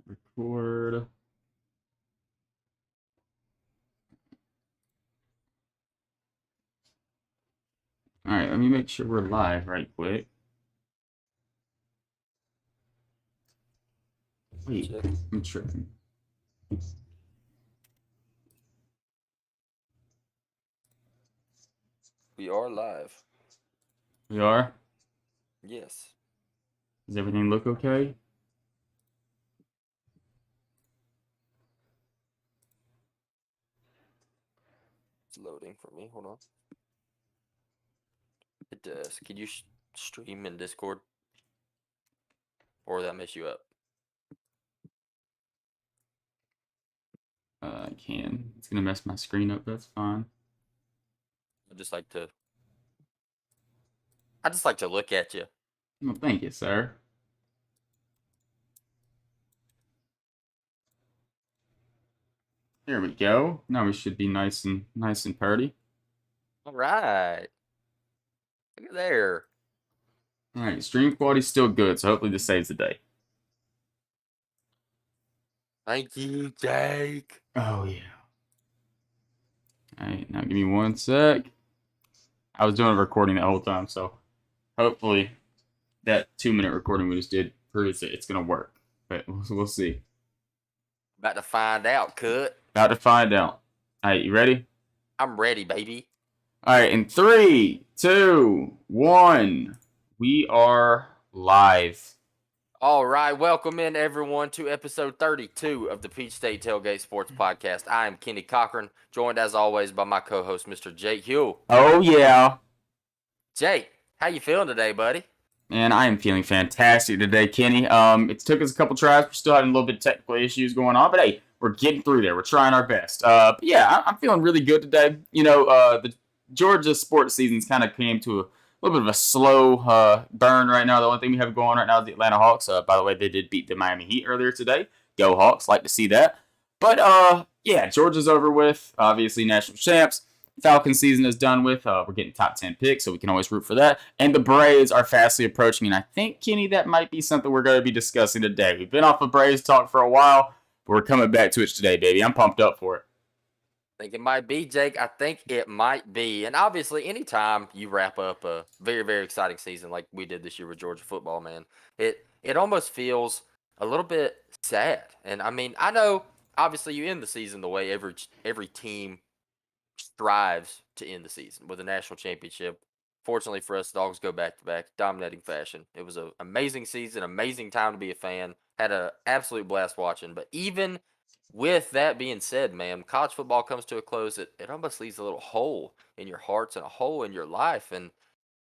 Record. All right, let me make sure we're live right quick. Wait, Check. I'm tripping. We are live. We are? Yes. Does everything look okay? It's loading for me. Hold on. It does. Can you stream in Discord? Or will that mess you up? I can. It's gonna mess my screen up. That's fine. I just like to. I just like to look at you. Well, thank you, sir. There we go. Now we should be nice and purty. All right. Look at there. All right, stream quality's still good, so hopefully this saves the day. Thank you, Jake. Oh yeah. All right, now give me 1 sec. I was doing a recording the whole time, so hopefully that 2-minute recording we just did proves that it's gonna work. But we'll see. About to find out, Cut. About to find out. All right, you ready? I'm ready, baby. All right, in 3, 2, 1, we are live. All right. Welcome in, everyone, to episode 32 of the Peach State Tailgate Sports Podcast. I am Kenny Cochran, joined as always by my co-host, Mr. Jake Hugh. Oh yeah. Jake, how you feeling today, buddy? Man, I am feeling fantastic today, Kenny. It took us a couple tries. We're still having a little bit of technical issues going on, but hey, we're getting through there. We're trying our best. But yeah, I'm feeling really good today. You know, the Georgia sports season's kind of came to a little bit of a slow burn right now. The only thing we have going right now is the Atlanta Hawks. By the way, they did beat the Miami Heat earlier today. Go Hawks! Like to see that. But yeah, Georgia's over with. Obviously, national champs. Falcons season is done with. We're getting top 10 picks, so we can always root for that. And the Braves are fastly approaching, and I think, Kenny, that might be something we're going to be discussing today. We've been off of Braves talk for a while, but we're coming back to it today, baby. I'm pumped up for it. I think it might be, Jake. I think it might be. And obviously, anytime you wrap up a very, very exciting season like we did this year with Georgia football, man, it almost feels a little bit sad. And I mean, I know obviously you end the season the way every team strives to end the season with a national championship. Fortunately for us, Dogs go back to back, dominating fashion. It was an amazing season, amazing time to be a fan. Had an absolute blast watching. But even with that being said, man, college football comes to a close. It almost leaves a little hole in your hearts and a hole in your life. And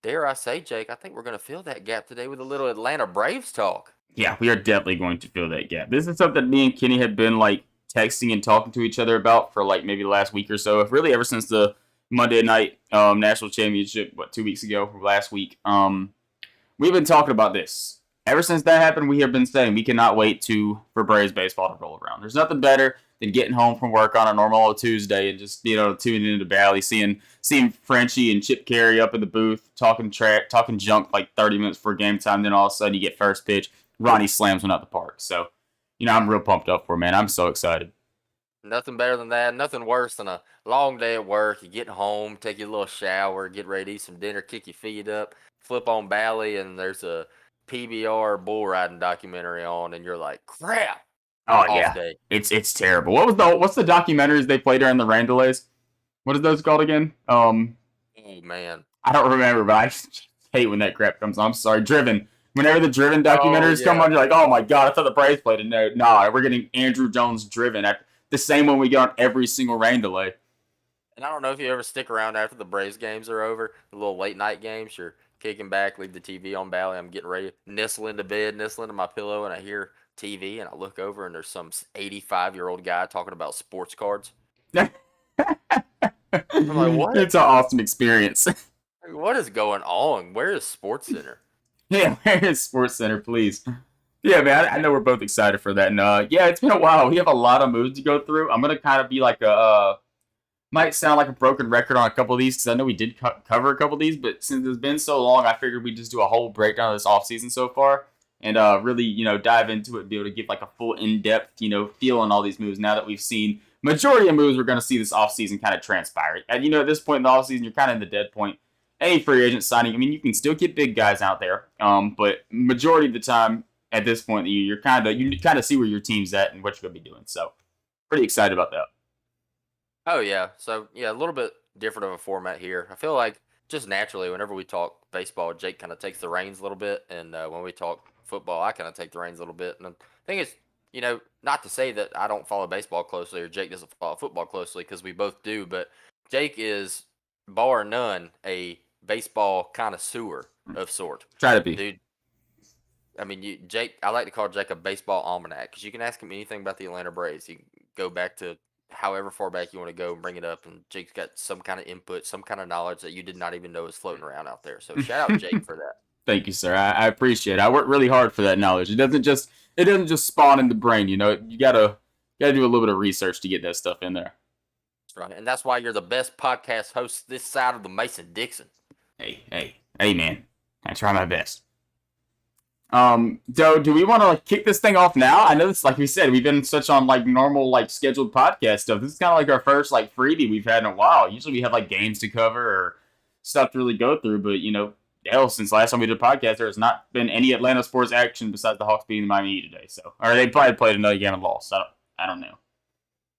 dare I say, Jake, I think we're going to fill that gap today with a little Atlanta Braves talk. Yeah, we are definitely going to fill that gap. This is something me and Kenny have been like texting and talking to each other about for like maybe the last week or so. Really, ever since the Monday night national championship, 2 weeks ago, last week. We've been talking about this. Ever since that happened, we have been saying we cannot wait for Braves baseball to roll around. There's nothing better than getting home from work on a normal Tuesday and just tuning into Bally, seeing Frenchie and Chip Carey up in the booth talking junk like 30 minutes before game time. Then all of a sudden you get first pitch, Ronnie slams one out the park. So I'm real pumped up for it, man. I'm so excited. Nothing better than that. Nothing worse than a long day at work. You get home, take your little shower, get ready to eat some dinner, kick your feet up, flip on Bally, and there's a PBR bull riding documentary on, and you're like, crap. Oh yeah, Day. It's terrible. What's the documentaries they play during the rain delays? What are those called again? Oh man, I don't remember, but I just hate when that crap comes on. I'm sorry, Driven. Whenever the Driven documentaries come on, you're like, oh my god, I thought the Braves played it. No, nah, we're getting Andrew Jones Driven. The same one we get on every single rain delay. And I don't know if you ever stick around after the Braves games are over, the little late night games. You're kicking back, leave the TV on Bally. I'm getting ready, nestle into bed, nestle into my pillow, and I hear TV, and I look over, and there's some 85-year-old guy talking about sports cards. I'm like, what? It's an awesome experience. What is going on? Where is Sports Center? Yeah, where is Sports Center, please? Yeah, man, I know we're both excited for that. And yeah, it's been a while. We have a lot of moves to go through. I'm going to kind of be like might sound like a broken record on a couple of these because I know we did cover a couple of these, but since it's been so long, I figured we'd just do a whole breakdown of this offseason so far. and really, dive into it, be able to give like a full in-depth, feel on all these moves now that we've seen majority of moves we're going to see this offseason kind of transpire. And, at this point in the offseason, you're kind of in the dead point. Any free agent signing, I mean, you can still get big guys out there, but majority of the time at this point, you kind of see where your team's at and what you're going to be doing. So pretty excited about that. Oh yeah. So yeah, a little bit different of a format here. I feel like just naturally, whenever we talk baseball, Jake kind of takes the reins a little bit, and when we talk football, I kind of take the reins a little bit. And the thing is, not to say that I don't follow baseball closely or Jake doesn't follow football closely because we both do, but Jake is bar none a baseball connoisseur of sort. Try to be. Dude, I mean, Jake. I like to call Jake a baseball almanac because you can ask him anything about the Atlanta Braves. You can go back to however far back you want to go and bring it up, and Jake's got some kind of input, some kind of knowledge that you did not even know was floating around out there. So shout out Jake for that. Thank you, sir. I appreciate it. I work really hard for that knowledge. It doesn't just spawn in the brain. You gotta do a little bit of research to get that stuff in there. That's right, and that's why you're the best podcast host this side of the Mason-Dixon. Hey, man. I try my best. Do we want to kick this thing off now? I know this, like we said, we've been such on like normal like scheduled podcast stuff. This is kind of like our first like freebie we've had in a while. Usually we have like games to cover or stuff to really go through, but hell, since last time we did a podcast, there has not been any Atlanta sports action besides the Hawks beating the Miami Heat today. So, or they probably played another game and lost. So I don't know.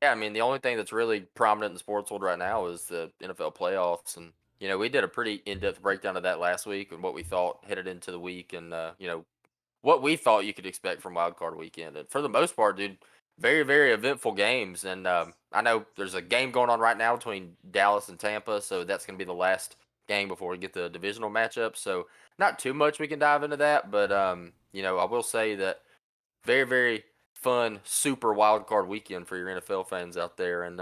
Yeah, I mean the only thing that's really prominent in the sports world right now is the NFL playoffs, and we did a pretty in-depth breakdown of that last week and what we thought headed into the week, and what we thought you could expect from Wild Card Weekend. And for the most part, dude, very, very eventful games. And I know there's a game going on right now between Dallas and Tampa, so that's going to be the last game before we get the divisional matchup. So not too much we can dive into that, but I will say that very, very fun, super Wild Card Weekend for your NFL fans out there. And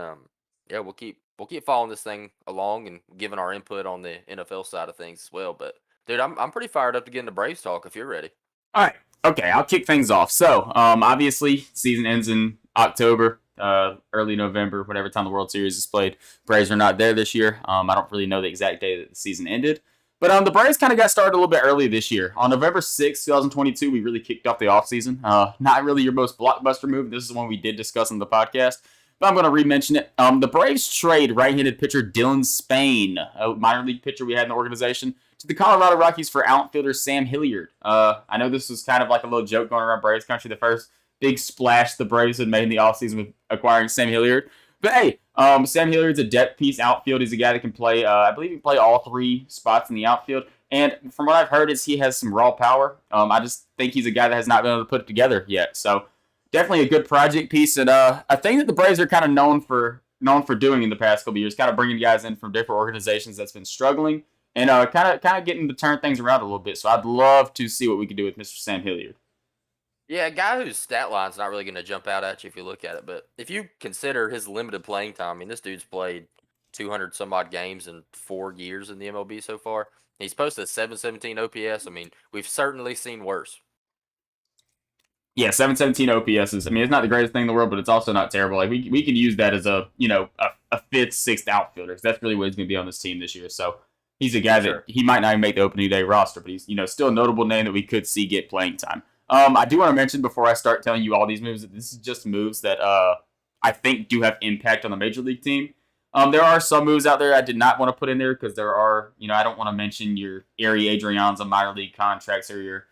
yeah, we'll keep following this thing along and giving our input on the NFL side of things as well. But dude, I'm pretty fired up to get into Braves talk if you're ready. All right. Okay, I'll kick things off. So, obviously, season ends in October, early November, whatever time the World Series is played. Braves are not there this year. I don't really know the exact day that the season ended. But the Braves kind of got started a little bit early this year. On November 6th, 2022, we really kicked off the offseason. Not really your most blockbuster move. This is one we did discuss on the podcast, but I'm going to re-mention it. The Braves trade right-handed pitcher Dylan Spain, a minor league pitcher we had in the organization, to the Colorado Rockies for outfielder Sam Hilliard. I know this was kind of like a little joke going around Braves country, the first big splash the Braves had made in the offseason with acquiring Sam Hilliard. But hey, Sam Hilliard's a depth piece outfield. He's a guy that can play, I believe he can play all three spots in the outfield. And from what I've heard is he has some raw power. I just think he's a guy that has not been able to put it together yet. So definitely a good project piece. And a thing that the Braves are kind of known for doing in the past couple of years, kind of bringing guys in from different organizations that's been struggling. And kind of getting to turn things around a little bit. So I'd love to see what we can do with Mr. Sam Hilliard. Yeah, a guy whose stat line's not really going to jump out at you if you look at it. But if you consider his limited playing time, I mean, this dude's played 200 some odd games in 4 years in the MLB so far. He's posted a 717 OPS. I mean, we've certainly seen worse. Yeah, 717 OPS is, I mean, it's not the greatest thing in the world, but it's also not terrible. Like we could use that as a fifth, sixth outfielder. That's really what he's going to be on this team this year. So he's a guy that he might not even make the opening day roster, but he's still a notable name that we could see get playing time. I do want to mention before I start telling you all these moves that this is just moves that I think do have impact on the major league team. There are some moves out there I did not want to put in there because there are, I don't want to mention your Ari Adrianza minor league contracts or your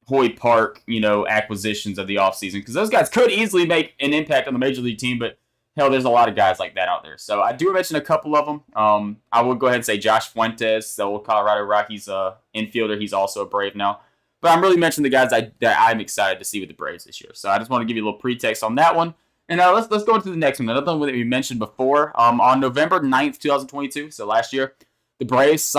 Hoy Park, acquisitions of the offseason because those guys could easily make an impact on the major league team, but hell, there's a lot of guys like that out there. So I do mention a couple of them. I will go ahead and say Josh Fuentes, the old Colorado Rockies infielder. He's also a Brave now. But I'm really mentioning the guys that I'm excited to see with the Braves this year. So I just want to give you a little pretext on that one. And let's go into the next one. Another one that we mentioned before. On November 9th, 2022, so last year, the Braves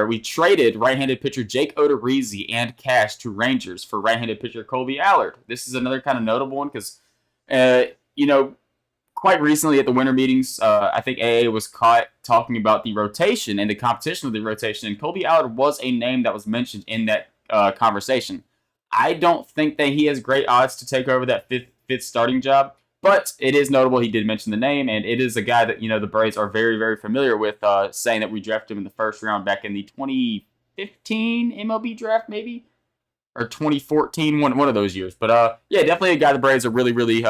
we traded right-handed pitcher Jake Odorizzi and cash to Rangers for right-handed pitcher Colby Allard. This is another kind of notable one because, quite recently at the winter meetings, I think AA was caught talking about the rotation and the competition of the rotation, and Colby Allard was a name that was mentioned in that conversation. I don't think that he has great odds to take over that fifth starting job, but it is notable he did mention the name, and it is a guy that the Braves are very, very familiar with, saying that we drafted him in the first round back in the 2015 MLB draft, maybe. or 2014, one of those years. But yeah, definitely a guy the Braves are really, really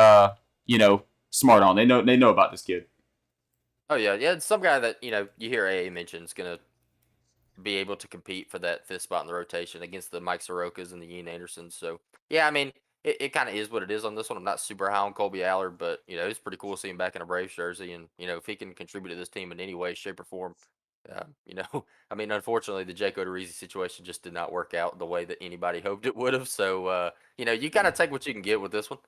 smart on. They know about this kid. Oh yeah, yeah. It's some guy that you hear AA mention is gonna be able to compete for that fifth spot in the rotation against the Mike Sorokas and the Ian Andersons. So yeah, I mean, it kind of is what it is on this one. I'm not super high on Colby Allard, but it's pretty cool seeing him back in a Braves jersey, and if he can contribute to this team in any way, shape, or form, I mean, unfortunately, the Jake Odorizzi situation just did not work out the way that anybody hoped it would have. So you kind of take what you can get with this one.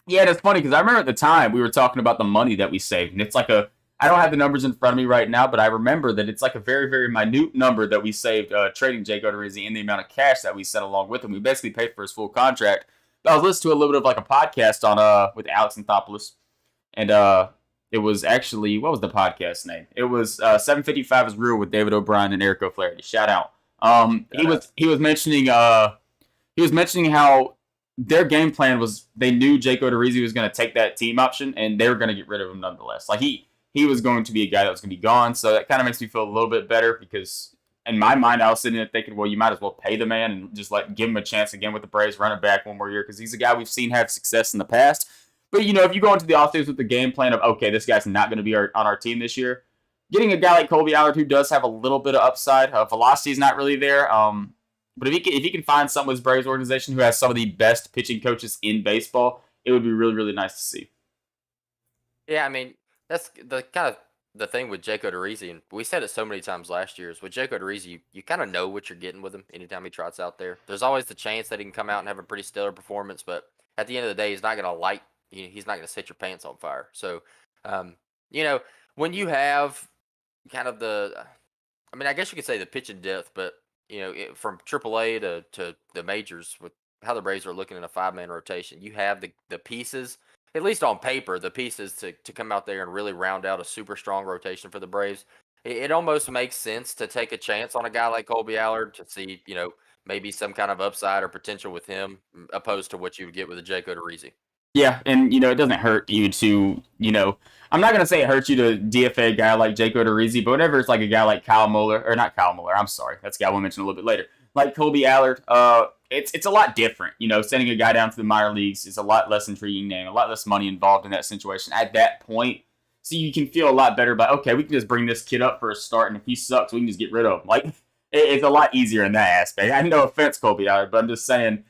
Yeah, and it's funny because I remember at the time we were talking about the money that we saved, and it's like I don't have the numbers in front of me right now, but I remember that it's like a very, very minute number that we saved trading Jake Odorizzi and the amount of cash that we sent along with him. We basically paid for his full contract. But I was listening to a little bit of like a podcast on with Alex Anthopoulos, and it was actually, what was the podcast name? It was 755 is Real with David O'Brien and Eric O'Flaherty. Shout out. He was mentioning how their game plan was they knew Jake Odorizzi was going to take that team option and they were going to get rid of him nonetheless. Like he was going to be a guy that was going to be gone, so that kind of makes me feel a little bit better because in my mind I was sitting there thinking, well, you might as well pay the man and just give him a chance again with the Braves, run it back one more year because he's a guy we've seen have success in the past. But if you go into the offseason with the game plan of okay, this guy's not going to be on our team this year, getting a guy like Colby Allard who does have a little bit of upside, velocity is not really there. But if he can find someone with his Braves organization who has some of the best pitching coaches in baseball, it would be really, really nice to see. Yeah, I mean, that's the kind of the thing with Jake Odorizzi, and we said it so many times last year, is with Jake Odorizzi, you kind of know what you're getting with him anytime he trots out there. There's always the chance that he can come out and have a pretty stellar performance, but at the end of the day, he's not going to he's not going to set your pants on fire. So, um, you know, when you have kind of I mean, I guess you could say the pitching depth, but from AAA to the majors with how the Braves are looking in a 5-man rotation, you have the pieces, at least on paper, the pieces to come out there and really round out a super strong rotation for the Braves. It almost makes sense to take a chance on a guy like Colby Allard to see, maybe some kind of upside or potential with him, opposed to what you would get with a Jake Odorizzi. Yeah, and it doesn't hurt you to I'm not gonna say it hurts you to DFA a guy like Jake Odorizzi, but whenever it's like a guy like Kyle Muller, or not Kyle Muller, I'm sorry, that's a guy we'll mention a little bit later, like Colby Allard, it's a lot different. Sending a guy down to the minor leagues is a lot less intriguing name, a lot less money involved in that situation at that point. So you can feel a lot better about okay, we can just bring this kid up for a start, and if he sucks, we can just get rid of him. Like it's a lot easier in that aspect. I no offense, Colby Allard, but I'm just saying,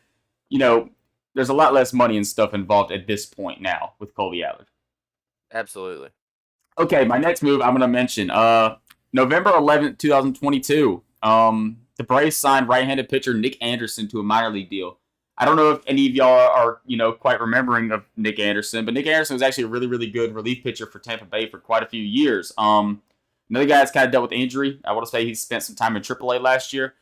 you know, there's a lot less money and stuff involved at this point now with Colby Allard. Absolutely. Okay, my next move I'm going to mention. November 11th, 2022. The Braves signed right-handed pitcher Nick Anderson to a minor league deal. I don't know if any of y'all are quite remembering of Nick Anderson, but Nick Anderson was actually a really, really good relief pitcher for Tampa Bay for quite a few years. Another guy that's kind of dealt with injury. I want to say he spent some time in AAA last year.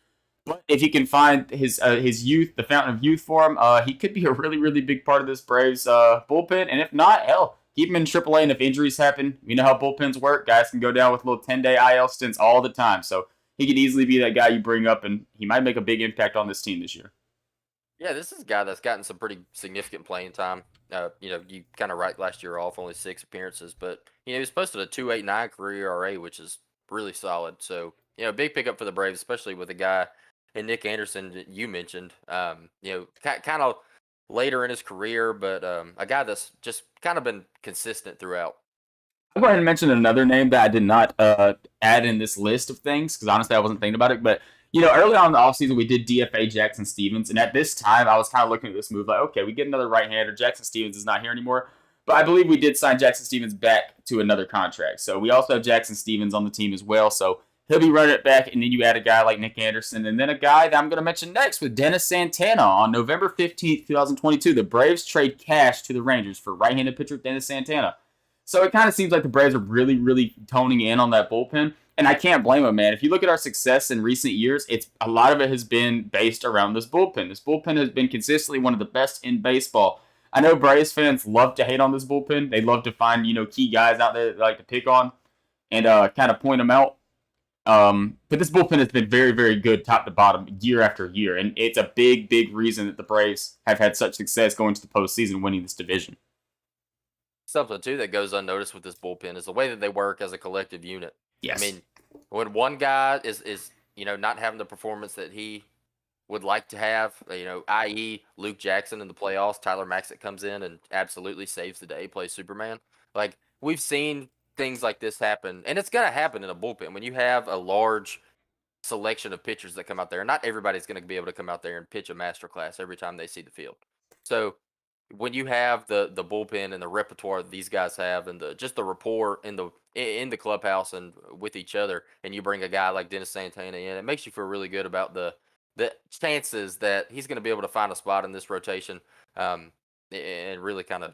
But if he can find his youth, the fountain of youth for him, he could be a really, really big part of this Braves bullpen. And if not, hell, keep him in AAA. And if injuries happen, we know how bullpens work. Guys can go down with little 10-day IL stints all the time. So he could easily be that guy you bring up, and he might make a big impact on this team this year. Yeah, this is a guy that's gotten some pretty significant playing time. You kind of write last year off, only 6 appearances, but he was posted a 2.89 career ERA, which is really solid. So big pickup for the Braves, especially with a guy and Nick Anderson that you mentioned. Kind of later in his career, but a guy that's just kind of been consistent throughout. I'll go ahead and mention another name that I did not add in this list of things because honestly I wasn't thinking about it. But early on in the offseason we did DFA Jackson Stevens, and at this time I was kind of looking at this move like, okay, we get another right-hander. Jackson Stevens is not here anymore, but I believe we did sign Jackson Stevens back to another contract. So we also have Jackson Stevens on the team as well. So he'll be running it back, and then you add a guy like Nick Anderson, and then a guy that I'm going to mention next with Dennis Santana on November 15th, 2022. The Braves trade cash to the Rangers for right-handed pitcher Dennis Santana. So it kind of seems like the Braves are really, really toning in on that bullpen. And I can't blame them, man. If you look at our success in recent years, a lot of it has been based around this bullpen. This bullpen has been consistently one of the best in baseball. I know Braves fans love to hate on this bullpen. They love to find, key guys out there that they like to pick on and kind of point them out. But this bullpen has been very, very good top to bottom year after year. And it's a big, big reason that the Braves have had such success going to the postseason winning this division. Something too that goes unnoticed with this bullpen is the way that they work as a collective unit. Yes. I mean, when one guy is not having the performance that he would like to have, i.e., Luke Jackson in the playoffs. Tyler Maxett comes in and absolutely saves the day, plays Superman. Like, we've seen things like this happen, and it's going to happen in a bullpen when you have a large selection of pitchers that come out there. And not everybody's going to be able to come out there and pitch a masterclass every time they see the field. So when you have the bullpen and the repertoire that these guys have, and the rapport in the clubhouse and with each other, and you bring a guy like Dennis Santana in, it makes you feel really good about the chances that he's going to be able to find a spot in this rotation, um, and really kind of,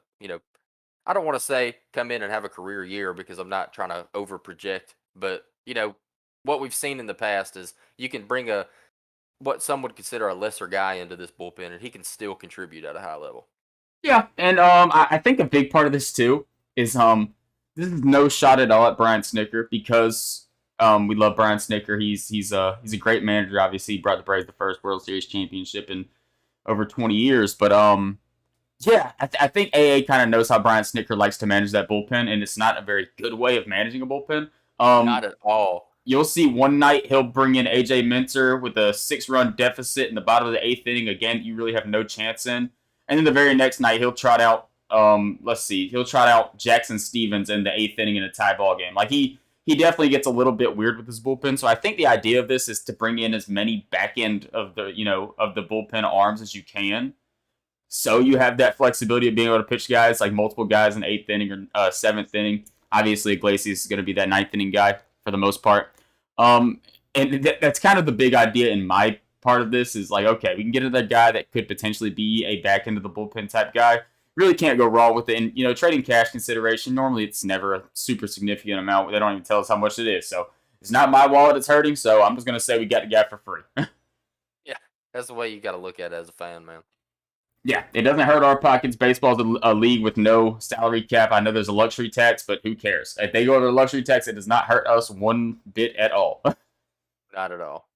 I don't want to say come in and have a career year because I'm not trying to over project, but what we've seen in the past is you can bring a what some would consider a lesser guy into this bullpen, and he can still contribute at a high level. Yeah, and I think a big part of this too is this is no shot at all at Brian Snicker because we love Brian Snicker. He's a great manager. Obviously, he brought the Braves the first World Series championship in over 20 years. But yeah, I think AA kind of knows how Brian Snicker likes to manage that bullpen, and it's not a very good way of managing a bullpen. Not at all. You'll see one night he'll bring in AJ Minter with a 6-run deficit in the bottom of the 8th inning. Again, you really have no chance in. And then the very next night he'll trot out he'll trot out Jackson Stevens in the 8th inning in a tie ball game. Like he definitely gets a little bit weird with his bullpen. So I think the idea of this is to bring in as many back end of the bullpen arms as you can. So you have that flexibility of being able to pitch guys like multiple guys in 8th inning or 7th inning. Obviously, Iglesias is going to be that 9th inning guy for the most part. And that's kind of the big idea in my part of this is like, okay, we can get another guy that could potentially be a back end of the bullpen type guy. Really can't go wrong with it. And, trading cash consideration, normally it's never a super significant amount. They don't even tell us how much it is. So it's not my wallet it's hurting. So I'm just going to say we got the guy for free. Yeah, that's the way you got to look at it as a fan, man. Yeah, it doesn't hurt our pockets. Baseball's a league with no salary cap. I know there's a luxury tax, but who cares? If they go over the luxury tax, it does not hurt us one bit at all. Not at all.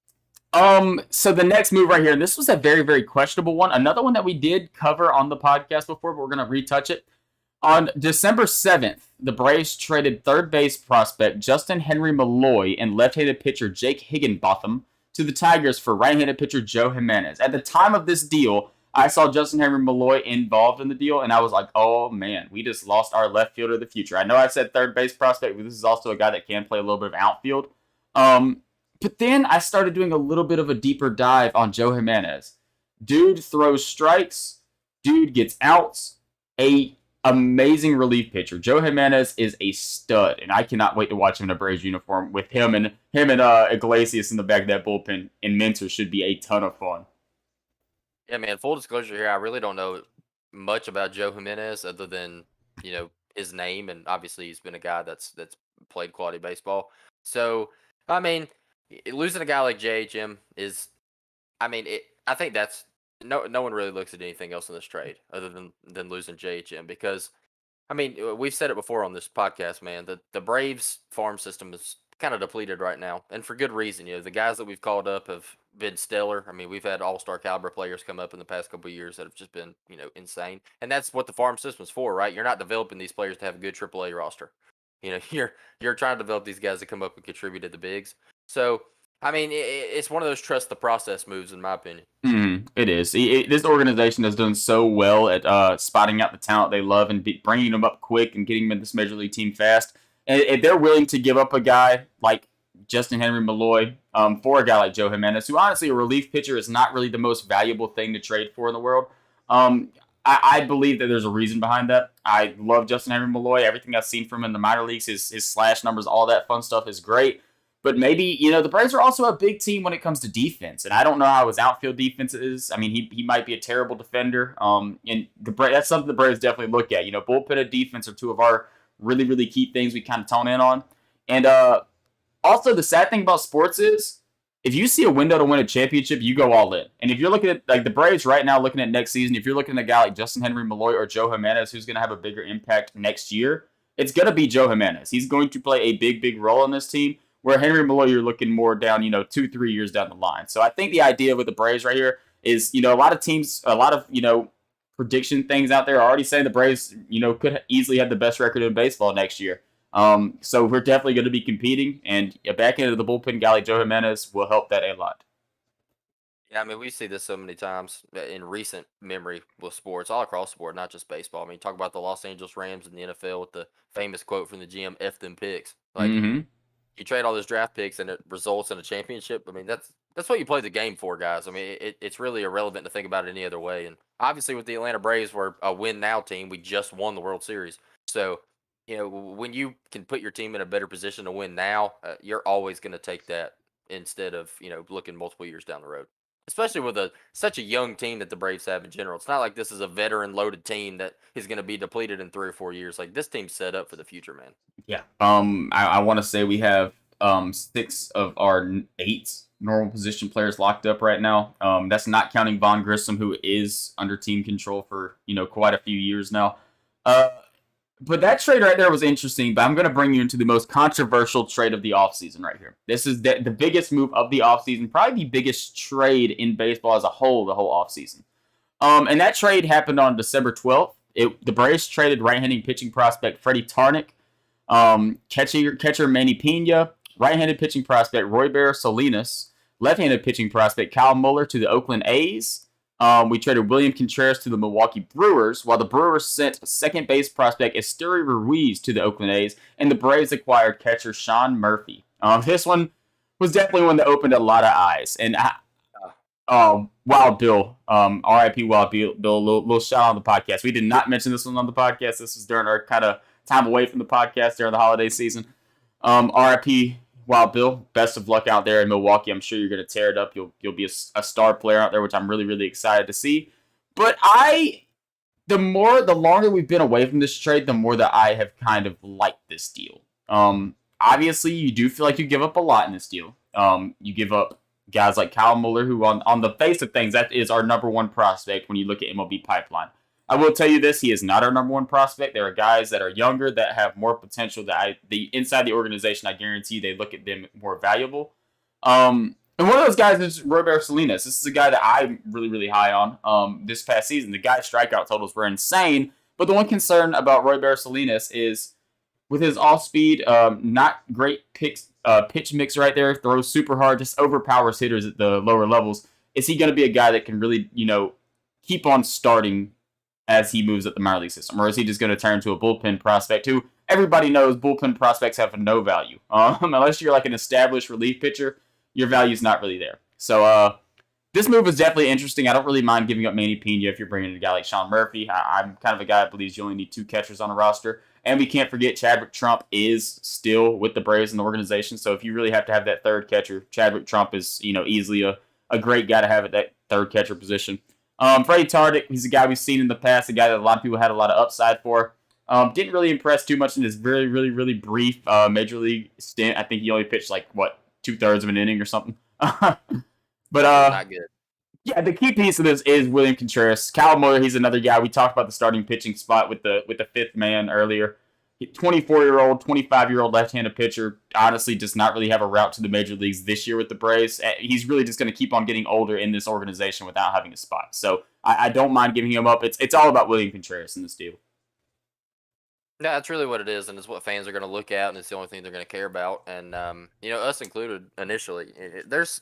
So the next move right here, and this was a very, very questionable one. Another one that we did cover on the podcast before, but we're going to retouch it. On December 7th, the Braves traded third base prospect Justin Henry Malloy and left-handed pitcher Jake Higginbotham to the Tigers for right-handed pitcher Joe Jimenez. At the time of this deal, I saw Justin Henry Malloy involved in the deal, and I was like, oh, man, we just lost our left fielder of the future. I know I said third base prospect, but this is also a guy that can play a little bit of outfield. But then I started doing a little bit of a deeper dive on Joe Jimenez. Dude throws strikes. Dude gets outs. A amazing relief pitcher. Joe Jimenez is a stud, and I cannot wait to watch him in a Braves uniform with him and Iglesias in the back of that bullpen. And Minter should be a ton of fun. Yeah, man. Full disclosure here, I really don't know much about Joe Jimenez other than his name, and obviously he's been a guy that's played quality baseball. So I mean, losing a guy like JHM is, I think that's no one really looks at anything else in this trade other than losing JHM because, we've said it before on this podcast, man. The Braves farm system is kind of depleted right now, and for good reason. The guys that we've called up have been stellar. We've had all-star caliber players come up in the past couple of years that have just been insane, and that's what the farm system's for, right? You're not developing these players to have a good AAA roster. You're trying to develop these guys to come up and contribute to the bigs. So, it's one of those trust the process moves, in my opinion. It is. This organization has done so well at spotting out the talent they love and bringing them up quick and getting them in this major league team fast. And if they're willing to give up a guy like Justin Henry Malloy for a guy like Joe Jimenez, who honestly a relief pitcher is not really the most valuable thing to trade for in the world. I believe that there's a reason behind that. I love Justin Henry Malloy. Everything I've seen from him in the minor leagues, his slash numbers, all that fun stuff is great. But maybe, the Braves are also a big team when it comes to defense. And I don't know how his outfield defense is. He might be a terrible defender. And that's something the Braves definitely look at. Bullpen and defense are two of our really, really key things we kind of tone in on. And also, the sad thing about sports is, if you see a window to win a championship, you go all in. And if you're looking at, like, the Braves right now, looking at next season, if you're looking at a guy like Justin Henry Malloy or Joe Jimenez, who's going to have a bigger impact next year, it's going to be Joe Jimenez. He's going to play a big, big role in this team. Where Henry Malloy, you're looking more down, 2-3 years down the line. So I think the idea with the Braves right here is, a lot of teams, a lot of, prediction things out there are already saying the Braves, could easily have the best record in baseball next year. So we're definitely going to be competing, and a back end of the bullpen guy like Joe Jimenez will help that a lot. Yeah, I mean, we see this so many times in recent memory with sports, all across the board, not just baseball. I mean, talk about the Los Angeles Rams in the NFL with the famous quote from the GM, "F them picks." Like, Mm-hmm. you trade all those draft picks and it results in a championship. I mean, that's what you play the game for, guys. I mean, it's really irrelevant to think about it any other way. And obviously, with the Atlanta Braves, we're a win now team. We just won the World Series, so when you can put your team in a better position to win now, you're always going to take that instead of looking multiple years down the road. Especially with a such a young team that the Braves have in general. It's not like this is a veteran loaded team that is going to be depleted in 3 or 4 years. Like this team's set up for the future, man. Yeah. I want to say we have six of our eight normal position players locked up right now. That's not counting Von Grissom, who is under team control for quite a few years now. Uh, but that trade right there was interesting. But I'm going to bring you into the most controversial trade of the offseason right here. This is the biggest move of the offseason, probably the biggest trade in baseball as a whole, the whole offseason. And that trade happened on December 12th. The Braves traded right-handed pitching prospect Freddie Tarnick, catcher Manny Pena, right-handed pitching prospect Royber Salinas, left-handed pitching prospect Kyle Muller to the Oakland A's. We traded William Contreras to the Milwaukee Brewers, while the Brewers sent second base prospect Esteury Ruiz to the Oakland A's, and the Braves acquired catcher Sean Murphy. This one was definitely one that opened a lot of eyes, and Wild Bill, R.I.P. Wild Bill, little shout out on the podcast. We did not mention this one on the podcast. This was during our kind of time away from the podcast during the holiday season. R.I.P. Wild Bill. Best of luck out there in Milwaukee. I'm sure you're going to tear it up. You'll be a star player out there, which I'm really really excited to see. But the longer we've been away from this trade, the more that I have kind of liked this deal. Obviously, you do feel like you give up a lot in this deal. You give up guys like Kyle Muller, who on the face of things, that is our number one prospect when you look at MLB pipeline. I will tell you this, he is not our number one prospect. There are guys that are younger that have more potential the inside the organization, I guarantee they look at them more valuable. And one of those guys is Royber Salinas. This is a guy that I'm really, really high on this past season. The guy's strikeout totals were insane, but the one concern about Royber Salinas is with his off speed, not great pitch mix right there, throws super hard, just overpowers hitters at the lower levels. Is he going to be a guy that can really, keep on starting as he moves up the minor league system? Or is he just going to turn into a bullpen prospect who everybody knows bullpen prospects have no value? Unless you're like an established relief pitcher, your value's not really there. So this move was definitely interesting. I don't really mind giving up Manny Pena if you're bringing in a guy like Sean Murphy. I'm kind of a guy that believes you only need two catchers on a roster. And we can't forget Chadwick Trump is still with the Braves in the organization. So if you really have to have that third catcher, Chadwick Trump is, easily a great guy to have at that third catcher position. Freddie Tardick, he's a guy we've seen in the past, a guy that a lot of people had a lot of upside for. Didn't really impress too much in his very, really, really brief major league stint. I think he only pitched 2/3 of an inning or something. But Not good. yeah, the key piece of this is William Contreras. Kyle Muller, he's another guy. We talked about the starting pitching spot with the fifth man earlier. 24-year-old, 25-year-old left-handed pitcher, honestly does not really have a route to the major leagues this year with the Braves. He's really just going to keep on getting older in this organization without having a spot. So I don't mind giving him up. It's all about William Contreras in this deal. No, that's really what it is, and it's what fans are going to look at, and it's the only thing they're going to care about. And us included initially. There's,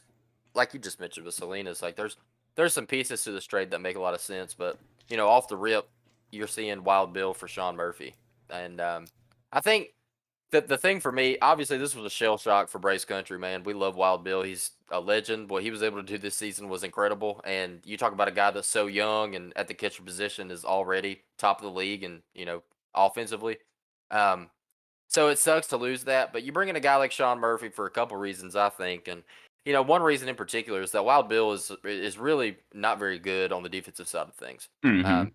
like you just mentioned with Salinas, like there's some pieces to this trade that make a lot of sense, but off the rip, you're seeing Wild Bill for Sean Murphy, and I think that the thing for me, obviously, this was a shell shock for Braves country, man. We love Wild Bill. He's a legend. What he was able to do this season was incredible. And you talk about a guy that's so young and at the catcher position is already top of the league and offensively. Um, so it sucks to lose that, but you bring in a guy like Sean Murphy for a couple reasons, I think, and one reason in particular is that Wild Bill is really not very good on the defensive side of things. Mm-hmm.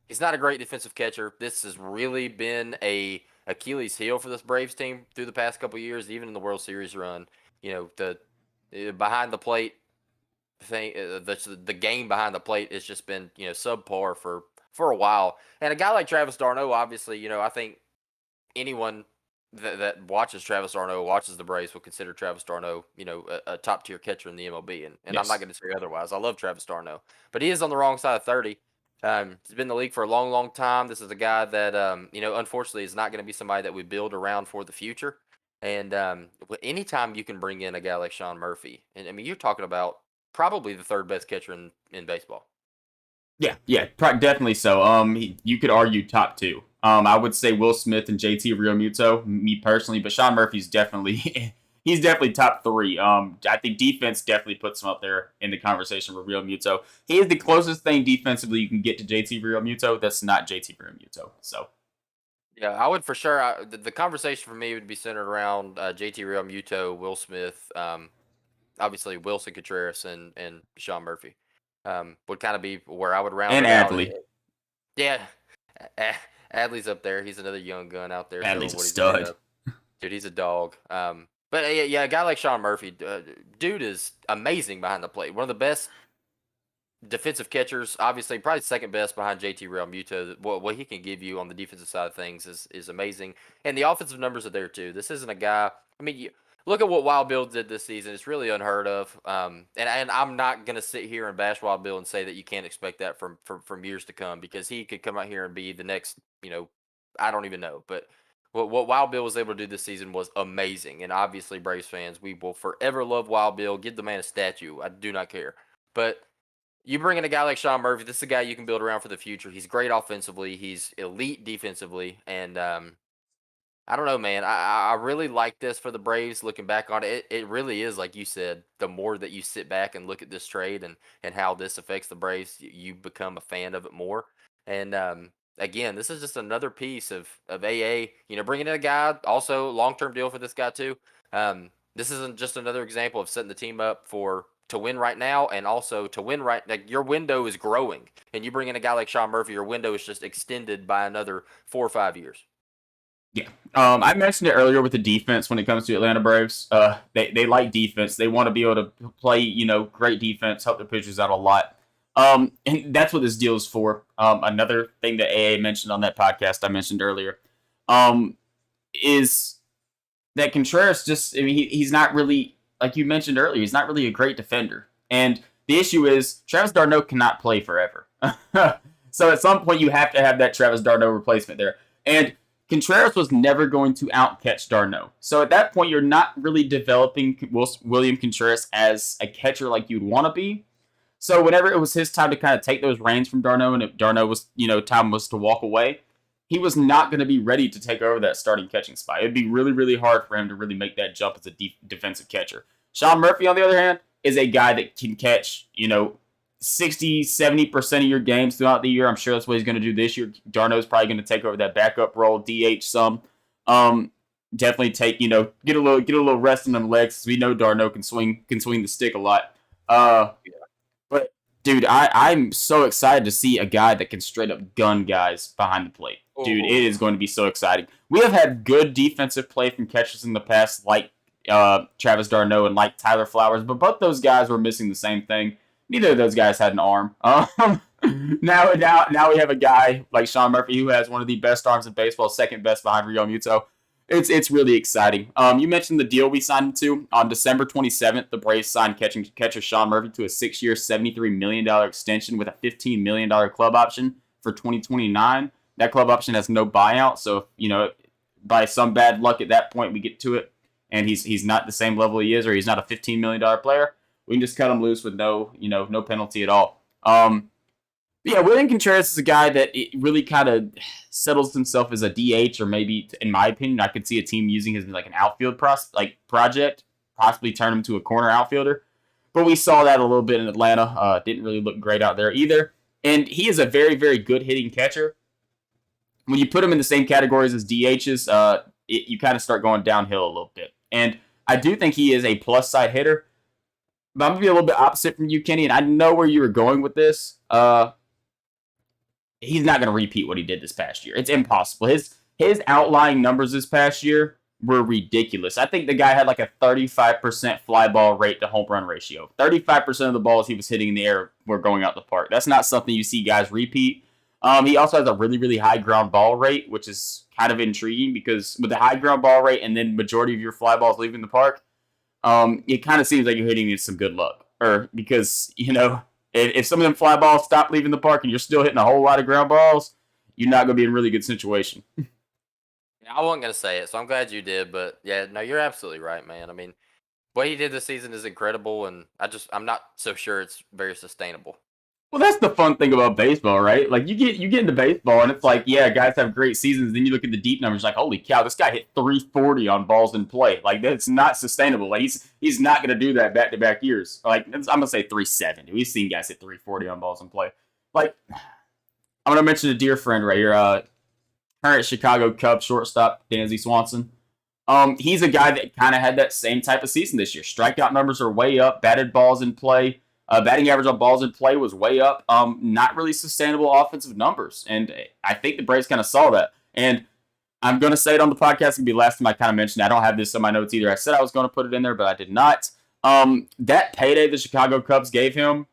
He's not a great defensive catcher. This has really been a Achilles heel for this Braves team through the past couple of years, even in the World Series run. The behind the plate thing, the game behind the plate has just been subpar for a while. And a guy like Travis d'Arnaud, obviously, I think anyone that watches Travis d'Arnaud, watches the Braves, will consider Travis d'Arnaud, a top tier catcher in the MLB. And I'm not Yes. going to say otherwise. I love Travis d'Arnaud, but he is on the wrong side of 30. He's been in the league for a long, long time. This is a guy that, unfortunately, is not going to be somebody that we build around for the future. And anytime you can bring in a guy like Sean Murphy, and I mean, you're talking about probably the third best catcher in baseball. Yeah, definitely so. You could argue top two. I would say Will Smith and JT Realmuto, me personally, but Sean Murphy's definitely he's definitely top three. I think defense definitely puts him up there in the conversation with Realmuto. He is the closest thing defensively you can get to JT Realmuto. That's not JT Realmuto. So Yeah, I would for sure. The conversation for me would be centered around JT Realmuto, Will Smith, obviously Wilson Contreras, and Sean Murphy. Would kind of be where I would round and it out. Adley, Yeah, Adley's up there. He's another young gun out there Adley's showing a what he's made stud. of. Dude, he's a dog. But yeah, a guy like Sean Murphy, dude is amazing behind the plate. One of the best defensive catchers, obviously, probably second best behind JT Realmuto. What he can give you on the defensive side of things is amazing, and the offensive numbers are there too. This isn't a guy. I mean, look at what Wild Bill did this season. It's really unheard of. And I'm not gonna sit here and bash Wild Bill and say that you can't expect that from years to come, because he could come out here and be the next. I don't even know, but. What Wild Bill was able to do this season was amazing, and obviously Braves fans, we will forever love Wild Bill. Give the man a statue. I do not care, but you bring in a guy like Sean Murphy, this is a guy you can build around for the future. He's great offensively. He's elite defensively. And I don't know, man. I really like this for the Braves. Looking back on it, it really is like you said. The more that you sit back and look at this trade and how this affects the Braves, you become a fan of it more. And again, this is just another piece of AA. Bringing in a guy, also long term deal for this guy too. This isn't just another example of setting the team up for to win right now, and also to win right. Like, your window is growing, and you bring in a guy like Sean Murphy, your window is just extended by another 4 or 5 years. Yeah. I mentioned it earlier with the defense when it comes to Atlanta Braves. They like defense. They want to be able to play, great defense, help their pitchers out a lot. And that's what this deal is for. Another thing that AA mentioned on that podcast I mentioned earlier, is that Contreras he's not really, like you mentioned earlier, he's not really a great defender. And the issue is Travis d'Arnaud cannot play forever. So at some point you have to have that Travis d'Arnaud replacement there. And Contreras was never going to outcatch d'Arnaud. So at that point, you're not really developing William Contreras as a catcher like you'd want to be. So whenever it was his time to kind of take those reins from d'Arnaud, and if d'Arnaud was, time was to walk away, he was not going to be ready to take over that starting catching spot. It'd be really, really hard for him to really make that jump as a defensive catcher. Sean Murphy, on the other hand, is a guy that can catch, 60, 70% of your games throughout the year. I'm sure that's what he's going to do this year. d'Arnaud's probably going to take over that backup role, DH some. Definitely get a little rest in them legs. We know d'Arnaud can swing the stick a lot. But dude, I'm so excited to see a guy that can straight up gun guys behind the plate. Dude, it is going to be so exciting. We have had good defensive play from catchers in the past, like Travis d'Arnaud and like Tyler Flowers, but both those guys were missing the same thing. Neither of those guys had an arm. Now we have a guy like Sean Murphy who has one of the best arms in baseball, second best behind Realmuto. It's really exciting. You mentioned the deal we signed to. On December 27th, the Braves signed catcher Sean Murphy to a 6-year, $73 million extension with a $15 million club option for 2029. That club option has no buyout, so if, by some bad luck at that point we get to it and he's not the same level he is, or he's not a $15 million player, we can just cut him loose with no penalty at all. Yeah, William Contreras is a guy that it really kind of settles himself as a DH, or maybe, in my opinion, I could see a team using him as like an outfield project, possibly turn him to a corner outfielder. But we saw that a little bit in Atlanta. Didn't really look great out there either. And he is a very, very good hitting catcher. When you put him in the same categories as DHs, you kind of start going downhill a little bit. And I do think he is a plus side hitter. But I'm going to be a little bit opposite from you, Kenny, and I know where you were going with this. He's not going to repeat what he did this past year. It's impossible. His outlying numbers this past year were ridiculous. I think the guy had like a 35% fly ball rate to home run ratio. 35% of the balls he was hitting in the air were going out the park. That's not something you see guys repeat. He also has a really, really high ground ball rate, which is kind of intriguing because with the high ground ball rate and then majority of your fly balls leaving the park, it kind of seems like you're hitting with some good luck. Or because, if some of them fly balls stop leaving the park and you're still hitting a whole lot of ground balls, you're not going to be in a really good situation. Yeah, I wasn't gonna say it, so I'm glad you did. But yeah, no, you're absolutely right, man. I mean, What he did this season is incredible, and I'm not so sure it's very sustainable. Well, that's the fun thing about baseball, right? Like you get into baseball, and it's like, yeah, guys have great seasons. Then you look at the deep numbers, like, holy cow, this guy hit 340 on balls in play. Like that's not sustainable. Like he's not going to do that back to back years. Like I'm gonna say 370. We've seen guys hit 340 on balls in play. Like I'm gonna mention a dear friend right here, current Chicago Cubs shortstop Dansby Swanson. He's a guy that kind of had that same type of season this year. Strikeout numbers are way up. Batted balls in play. Batting average on balls in play was way up. Not really sustainable offensive numbers, and I think the Braves kind of saw that. And I'm going to say it on the podcast. It's going to be the last time I kind of mentioned. I don't have this on my notes either. I said I was going to put it in there, but I did not. That payday the Chicago Cubs gave him,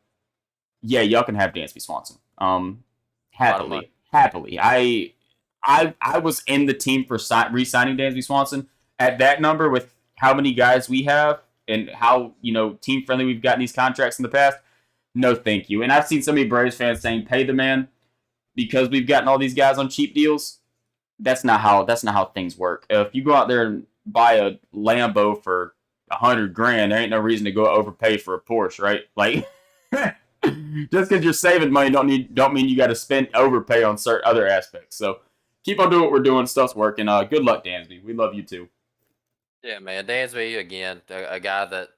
yeah, y'all can have Dansby Swanson. A lot of money. Happily. I was in the team for re-signing Dansby Swanson at that number with how many guys we have and how team friendly we've gotten these contracts in the past. No, thank you. And I've seen so many Braves fans saying pay the man because we've gotten all these guys on cheap deals. That's not how things work. If you go out there and buy a Lambo for $100,000, there ain't no reason to go overpay for a Porsche, right? Like just because you're saving money don't mean you got to spend overpay on certain other aspects. So keep on doing what we're doing. Stuff's working. Good luck, Dansby. We love you too. Yeah, man. Dansby again, a guy that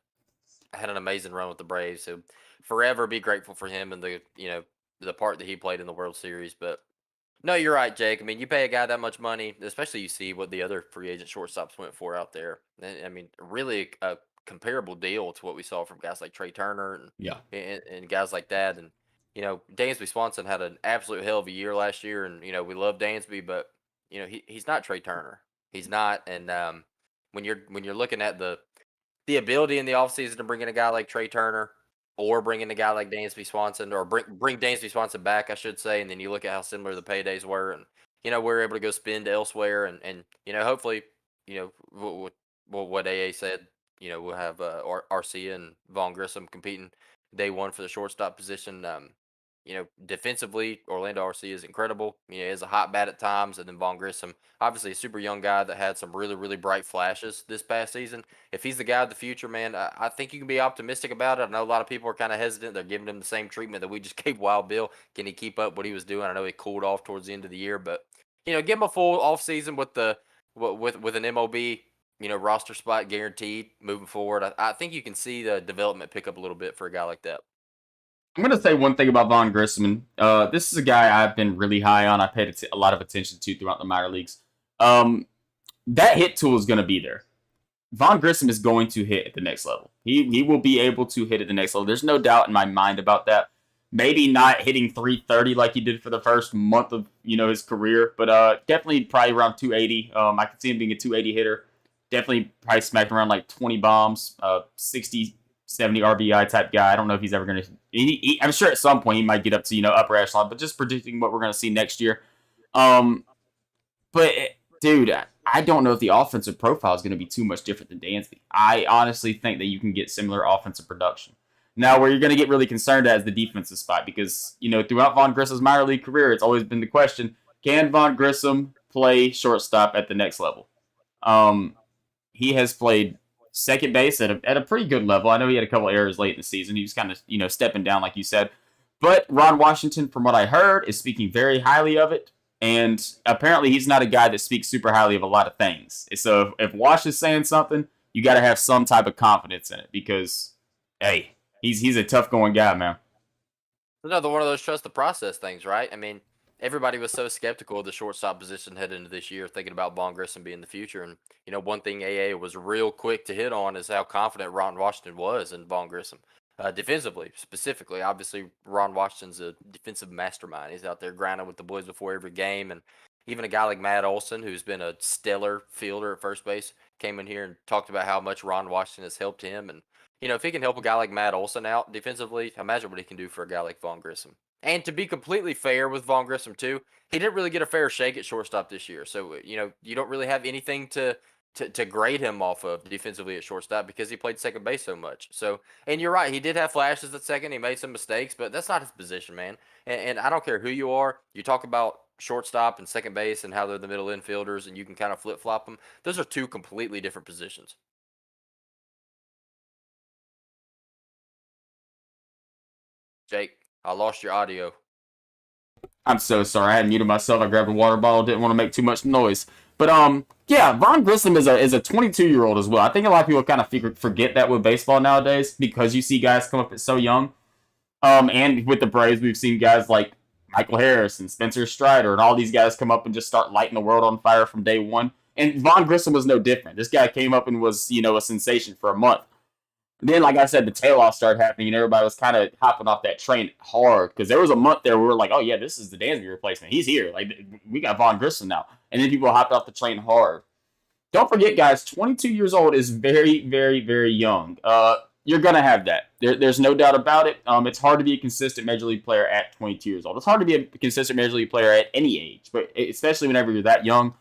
had an amazing run with the Braves. So forever be grateful for him and the part that he played in the World Series. But no, you're right, Jake. I mean, you pay a guy that much money, especially you see what the other free agent shortstops went for out there. And, I mean, really a comparable deal to what we saw from guys like Trey Turner Yeah. and guys like that. And Dansby Swanson had an absolute hell of a year last year, and we love Dansby, but he's not Trey Turner. He's not. And when you're looking at the ability in the offseason to bring in a guy like Trey Turner or bring in a guy like Dansby Swanson or bring Dansby Swanson back, I should say. And then you look at how similar the paydays were and, we're able to go spend elsewhere and hopefully, what AA said, we'll have Arcia and Vaughn Grissom competing day one for the shortstop position. Defensively, Orlando Arcia is incredible. He has a hot bat at times. And then Vaughn Grissom, obviously a super young guy that had some really, really bright flashes this past season. If he's the guy of the future, man, I think you can be optimistic about it. I know a lot of people are kind of hesitant. They're giving him the same treatment that we just gave Wild Bill. Can he keep up what he was doing? I know he cooled off towards the end of the year, but give him a full off season with with an MLB roster spot guaranteed moving forward. I think you can see the development pick up a little bit for a guy like that. I'm going to say one thing about Vaughn Grissom. This is a guy I've been really high on. I paid a lot of attention to throughout the minor leagues. That hit tool is going to be there. Vaughn Grissom is going to hit at the next level. He will be able to hit at the next level. There's no doubt in my mind about that. Maybe not hitting 330 like he did for the first month of his career, but definitely probably around 280. I could see him being a 280 hitter. Definitely probably smacking around like 20 bombs, 60, 70 RBI type guy. I don't know if he's ever going to. I'm sure at some point he might get up to upper echelon, but just predicting what we're going to see next year. But dude, I don't know if the offensive profile is going to be too much different than Dansby. I honestly think that you can get similar offensive production. Now, where you're going to get really concerned at is the defensive spot because throughout Vaughn Grissom's minor league career, it's always been the question: can Vaughn Grissom play shortstop at the next level? He has played second base at a pretty good level. I know he had a couple errors late in the season. He was kind of stepping down, like you said. But Ron Washington, from what I heard, is speaking very highly of it. And apparently he's not a guy that speaks super highly of a lot of things. So if Wash is saying something, you got to have some type of confidence in it because, hey, he's a tough going guy, man. Another one of those trust the process things, right? I mean, everybody was so skeptical of the shortstop position heading into this year, thinking about Vaughn Grissom being the future. And one thing AA was real quick to hit on is how confident Ron Washington was in Vaughn Grissom, defensively specifically. Obviously, Ron Washington's a defensive mastermind. He's out there grinding with the boys before every game, and even a guy like Matt Olson, who's been a stellar fielder at first base, came in here and talked about how much Ron Washington has helped him. And if he can help a guy like Matt Olson out defensively, imagine what he can do for a guy like Vaughn Grissom. And to be completely fair with Vaughn Grissom too, he didn't really get a fair shake at shortstop this year. So you don't really have anything to grade him off of defensively at shortstop because he played second base so much. So, and you're right, he did have flashes at second. He made some mistakes, but that's not his position, man. And I don't care who you are. You talk about shortstop and second base and how they're the middle infielders, and you can kind of flip flop them. Those are two completely different positions. Jake, I lost your audio. I'm so sorry. I had muted myself. I grabbed a water bottle. Didn't want to make too much noise. But yeah, Von Grissom is a 22-year-old as well. I think a lot of people kind of forget that with baseball nowadays because you see guys come up at so young. And with the Braves, we've seen guys like Michael Harris and Spencer Strider and all these guys come up and just start lighting the world on fire from day one. And Von Grissom was no different. This guy came up and was, a sensation for a month. And then, like I said, the tail off started happening, and everybody was kind of hopping off that train hard because there was a month there where we were like, oh, yeah, this is the Dansby replacement. He's here. Like, we got Von Grissom now. And then people hopped off the train hard. Don't forget, guys, 22 years old is very, very, very young. You're going to have that. There's no doubt about it. It's hard to be a consistent Major League player at 22 years old. It's hard to be a consistent Major League player at any age, but especially whenever you're that young.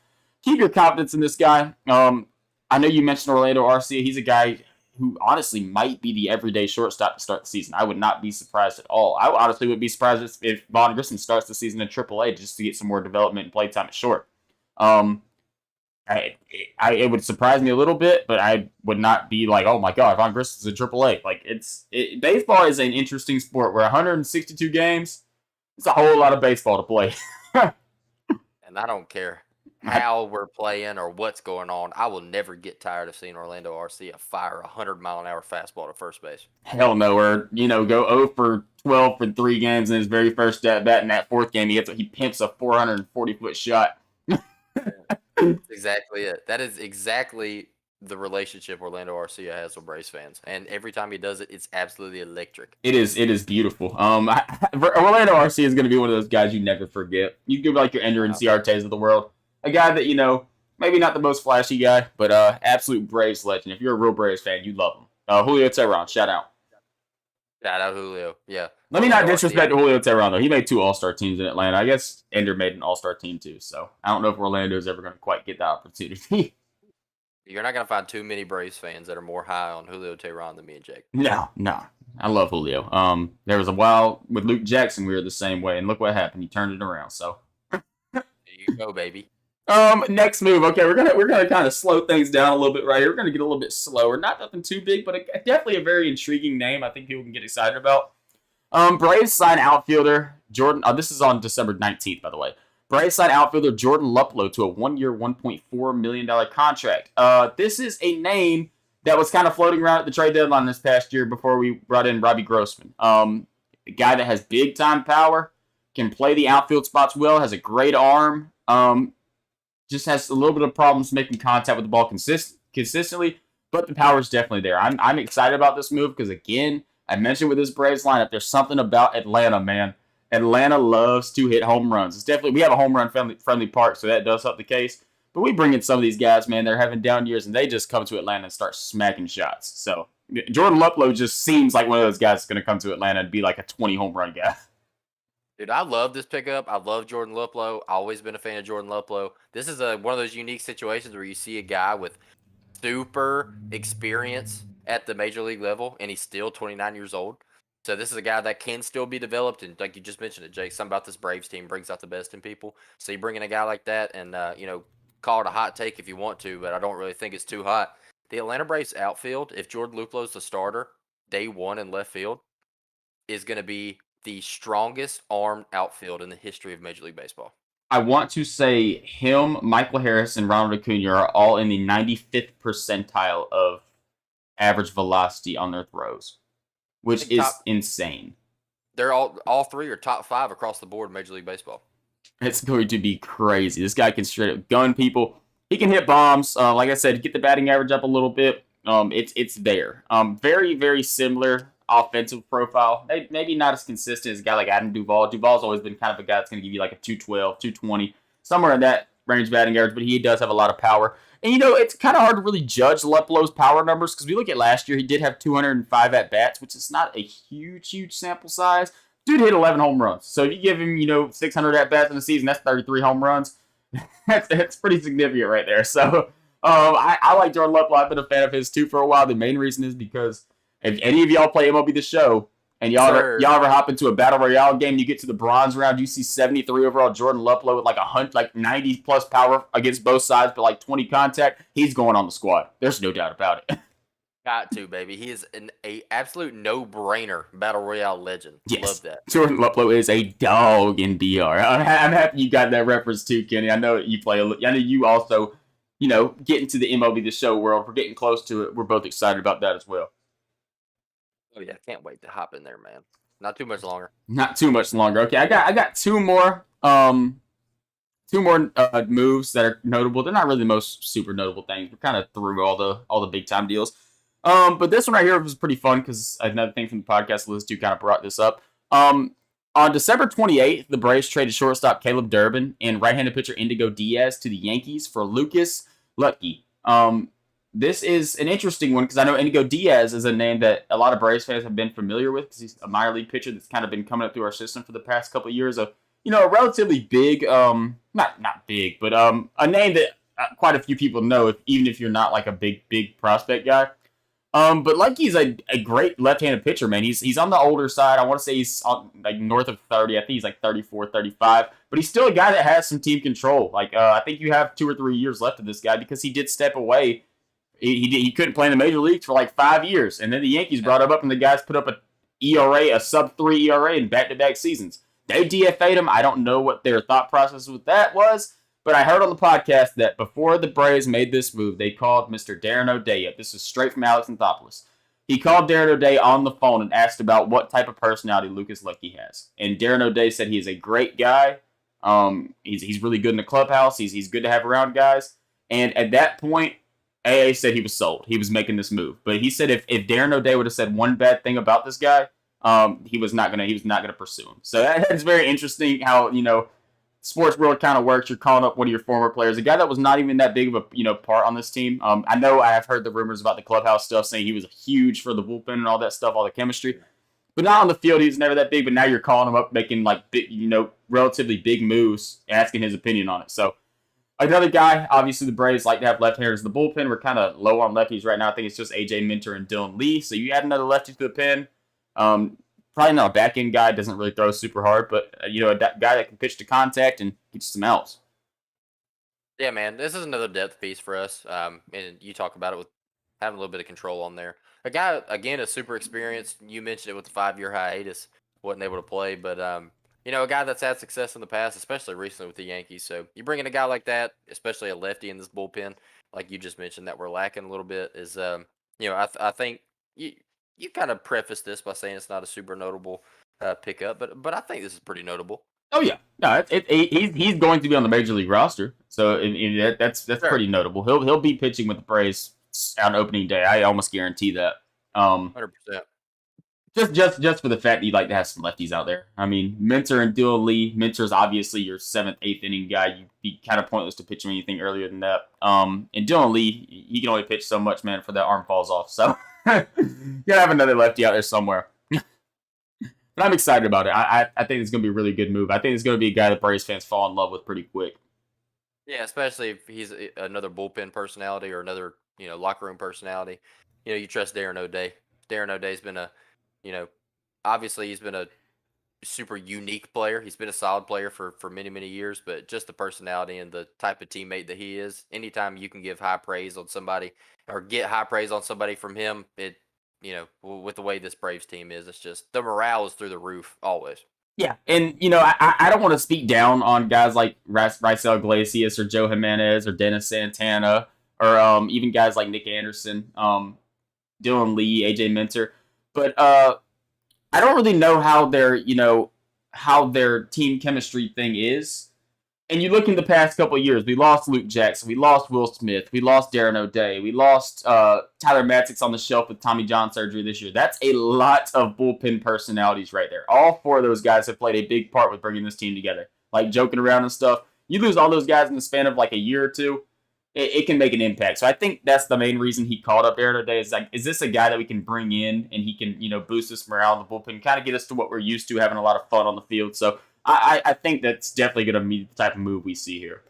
Keep your confidence in this guy. I know you mentioned Orlando Arcia. He's a guy who honestly might be the everyday shortstop to start the season. I would not be surprised at all. I honestly would be surprised if Von Grissom starts the season in AAA just to get some more development and play time at short. It would surprise me a little bit, but I would not be like, oh my god, Von Grissom's in AAA. Like baseball is an interesting sport where 162 games, it's a whole lot of baseball to play. And I don't care how we're playing or what's going on. I will never get tired of seeing Orlando Arcia fire a 100-mile-an-hour fastball to first base. Hell no, or go 0 for 12 for 3 games in his very first at bat. In that 4th game, he pimps a 440-foot shot. That's exactly it. That is exactly the relationship Orlando Arcia has with Braves fans, and every time he does it, it's absolutely electric. It is beautiful. Orlando Arcia is going to be one of those guys you never forget. You give like your Ender and Ciartes of the world, a guy that maybe not the most flashy guy, but absolute Braves legend. If you're a real Braves fan, you love him. Julio Teheran, shout out. Shout out Julio. Yeah. Let me not disrespect Julio Teheran, though. He made 2 All-Star teams in Atlanta. I guess Ender made an All-Star team, too. So I don't know if Orlando is ever going to quite get that opportunity. You're not going to find too many Braves fans that are more high on Julio Teheran than me and Jake. No. I love Julio. There was a while with Luke Jackson, we were the same way. And look what happened. He turned it around. So there you go, baby. Next move. Okay, we're gonna kind of slow things down a little bit right here. We're gonna get a little bit slower. Not nothing too big, but definitely a very intriguing name. I think people can get excited about. Braves sign outfielder Jordan. This is on December 19th, by the way. Braves sign outfielder Jordan Luplow to a 1-year, $1.4 million contract. This is a name that was kind of floating around at the trade deadline this past year before we brought in Robbie Grossman. A guy that has big time power, can play the outfield spots well, has a great arm. Just has a little bit of problems making contact with the ball consistently, but the power is definitely there. I'm excited about this move because, again, I mentioned with this Braves lineup, there's something about Atlanta, man. Atlanta loves to hit home runs. It's definitely, we have a home run friendly park, so that does help the case. But we bring in some of these guys, man. They're having down years, and they just come to Atlanta and start smacking shots. So Jordan Luplow just seems like one of those guys that's going to come to Atlanta and be like a 20 home run guy. Dude, I love this pickup. I love Jordan Luplow. I've always been a fan of Jordan Luplow. This is one of those unique situations where you see a guy with super experience at the major league level, and he's still 29 years old. So this is a guy that can still be developed, and like you just mentioned it, Jake, something about this Braves team brings out the best in people. So you bring in a guy like that, and call it a hot take if you want to, but I don't really think it's too hot. The Atlanta Braves outfield, if Jordan Luplow's the starter, day one in left field, is going to be the strongest armed outfield in the history of Major League Baseball. I want to say him, Michael Harris, and Ronald Acuna are all in the 95th percentile of average velocity on their throws, which is insane. They're all 3 are top 5 across the board in Major League Baseball. It's going to be crazy. This guy can straight up gun people. He can hit bombs. Like I said, get the batting average up a little bit. It's there. Very, very similar offensive profile. Maybe not as consistent as a guy like Adam Duvall. Duvall's always been kind of a guy that's going to give you like a 212, 220, somewhere in that range batting average, but he does have a lot of power. And, it's kind of hard to really judge Luplow's power numbers because we look at last year, he did have 205 at-bats, which is not a huge sample size. Dude hit 11 home runs. So if you give him, 600 at-bats in a season, that's 33 home runs. that's pretty significant right there. So I like Jordan Luplow. I've been a fan of his, too, for a while. The main reason is because if any of y'all play MLB The Show and y'all ever hop into a Battle Royale game, you get to the bronze round, you see 73 overall Jordan Luplow with like 90 plus power against both sides, but like 20 contact, he's going on the squad. There's no doubt about it. Got to, baby. He is a absolute no-brainer battle royale legend. Love Yes. that. Jordan Luplow is a dog in BR. I'm happy you got that reference too, Kenny. I know you play. I know you also, get into the MLB The Show world. We're getting close to it. We're both excited about that as well. Oh yeah, can't wait to hop in there, man. Not too much longer. Not too much longer. Okay, I got two more. Two more moves that are notable. They're not really the most super notable things. We're kind of through all the big time deals. But this one right here was pretty fun because another thing from the podcast Liz too kind of brought this up. On December 28th, the Braves traded shortstop Caleb Durbin and right-handed pitcher Indigo Diaz to the Yankees for Lucas Luetge. This is an interesting one because I know Indigo Diaz is a name that a lot of Braves fans have been familiar with because he's a minor league pitcher that's kind of been coming up through our system for the past couple of years. A relatively big, not big, but a name that quite a few people know, even if you're not like a big prospect guy. But like he's a great left-handed pitcher, man. He's on the older side. I want to say he's on, like north of 30. I think he's like 34, 35. But he's still a guy that has some team control. Like I think you have 2 or 3 years left of this guy because he did step away. He couldn't play in the major leagues for like 5 years, and then the Yankees brought him up, and the guys put up a sub-3 ERA in back-to-back seasons. They DFA'd him. I don't know what their thought process with that was, but I heard on the podcast that before the Braves made this move, they called Mr. Darren O'Day up. This is straight from Alex Anthopoulos. He called Darren O'Day on the phone and asked about what type of personality Lucas Luetge has. And Darren O'Day said he is a great guy. He's really good in the clubhouse. He's good to have around guys. And at that point, AA said he was sold. He was making this move. But he said if Darren O'Day would have said one bad thing about this guy, he was not gonna pursue him. So that's very interesting how sports world kind of works. You're calling up one of your former players, a guy that was not even that big of a part on this team. I know I have heard the rumors about the clubhouse stuff saying he was huge for the bullpen and all that stuff, all the chemistry. But not on the field, he's never that big. But now you're calling him up, making like big, relatively big moves, asking his opinion on it. So another guy, obviously the Braves like to have left-handers in the bullpen. We're kind of low on lefties right now. I think it's just AJ Minter and Dylan Lee. So you add another lefty to the pen. Probably not a back-end guy, doesn't really throw super hard, but a guy that can pitch to contact and get some outs. Yeah, man, this is another depth piece for us. And you talk about it with having a little bit of control on there. A guy again, is super experienced. You mentioned it with the 5-year hiatus, wasn't able to play, but a guy that's had success in the past, especially recently with the Yankees. So you bring in a guy like that, especially a lefty in this bullpen, like you just mentioned, that we're lacking a little bit. Is I think you kind of preface this by saying it's not a super notable pickup, but I think this is pretty notable. Oh yeah, no, he's going to be on the major league roster, so that's Sure. pretty notable. He'll be pitching with the Braves on opening day. I almost guarantee that. 100%. Just for the fact that you'd like to have some lefties out there. I mean, Minter and Dylan Lee. Minter's obviously your 7th, 8th inning guy. You'd be kind of pointless to pitch him anything earlier than that. And Dylan Lee, he can only pitch so much, man, before that arm falls off. So you gotta have another lefty out there somewhere. But I'm excited about it. I think it's gonna be a really good move. I think it's gonna be a guy that Braves fans fall in love with pretty quick. Yeah, especially if he's another bullpen personality or another locker room personality. You trust Darren O'Day. Darren O'Day's been you know, obviously he's been a super unique player. He's been a solid player for many years, but just the personality and the type of teammate that he is. Anytime you can give high praise on somebody or get high praise on somebody from him, with the way this Braves team is, it's just the morale is through the roof always. Yeah, and I don't want to speak down on guys like Raisel Iglesias or Joe Jimenez or Dennis Santana or even guys like Nick Anderson, Dylan Lee, AJ Minter, but I don't really know how their team chemistry thing is. And you look in the past couple of years, we lost Luke Jackson, we lost Will Smith, we lost Darren O'Day, we lost Tyler Matzek's on the shelf with Tommy John surgery this year. That's a lot of bullpen personalities right there. All 4 of those guys have played a big part with bringing this team together. Like joking around and stuff. You lose all those guys in the span of like a year or two, it can make an impact. So I think that's the main reason he called up Darren O'Day. Is this a guy that we can bring in and he can boost us morale in the bullpen, kind of get us to what we're used to, having a lot of fun on the field. So I think that's definitely going to be the type of move we see here.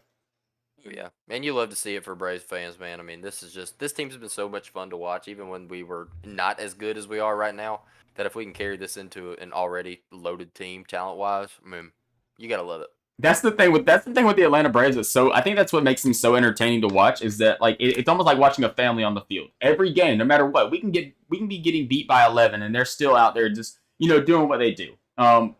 Yeah, and you love to see it for Braves fans, man. I mean, this team's been so much fun to watch, even when we were not as good as we are right now. That if we can carry this into an already loaded team, talent wise, I mean, you gotta love it. That's the thing with the Atlanta Braves. I think that's what makes them so entertaining to watch is that like it's almost like watching a family on the field. Every game, no matter what, we can be getting beat by 11 and they're still out there just doing what they do. And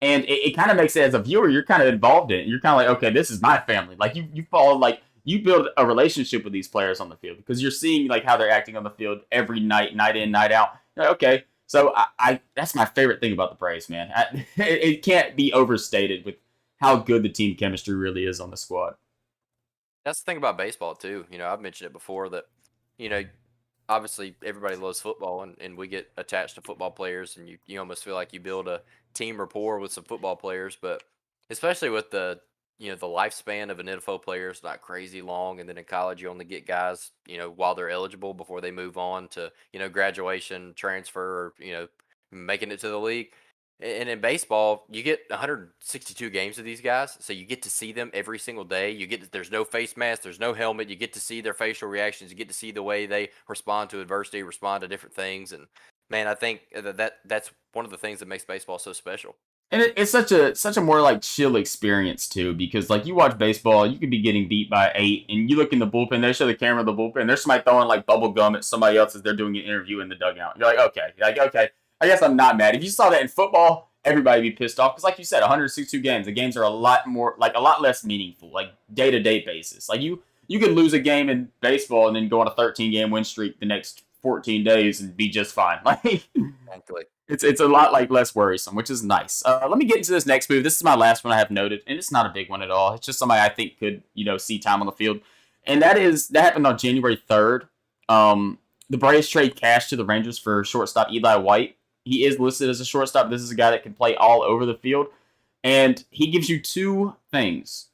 it kind of makes it as a viewer, you're kind of involved in it. You're kind of like, okay, this is my family. Like you follow like you build a relationship with these players on the field because you're seeing like how they're acting on the field every night, night in, night out. You're like, okay, so I that's my favorite thing about the Braves, man. It can't be overstated with how good the team chemistry really is on the squad. That's the thing about baseball too. I've mentioned it before that, you know, obviously everybody loves football and we get attached to football players and you almost feel like you build a team rapport with some football players, but especially with the lifespan of an NFL player is not crazy long, and then in college you only get guys, while they're eligible before they move on to, graduation, transfer, or, making it to the league. And in baseball, you get 162 games of these guys, so you get to see them every single day. There's no face mask, there's no helmet. You get to see their facial reactions. You get to see the way they respond to adversity, respond to different things. And man, I think that's one of the things that makes baseball so special. And it's such a more like chill experience too, because like you watch baseball, you could be getting beat by 8, and you look in the bullpen. They show the camera of the bullpen. There's somebody throwing like bubble gum at somebody else as they're doing an interview in the dugout. You're like okay. I guess I'm not mad. If you saw that in football, everybody would be pissed off because, like you said, 162 games. The games are a lot more like a lot less meaningful, like day to day basis. Like you could lose a game in baseball and then go on a 13 game win streak the next 14 days and be just fine. Like Thankfully. it's a lot like less worrisome, which is nice. Let me get into this next move. This is my last one I have noted, and it's not a big one at all. It's just somebody I think could see time on the field, and that happened on January 3rd. The Braves trade cash to the Rangers for shortstop Eli White. He is listed as a shortstop. This is a guy that can play all over the field, and he gives you two things: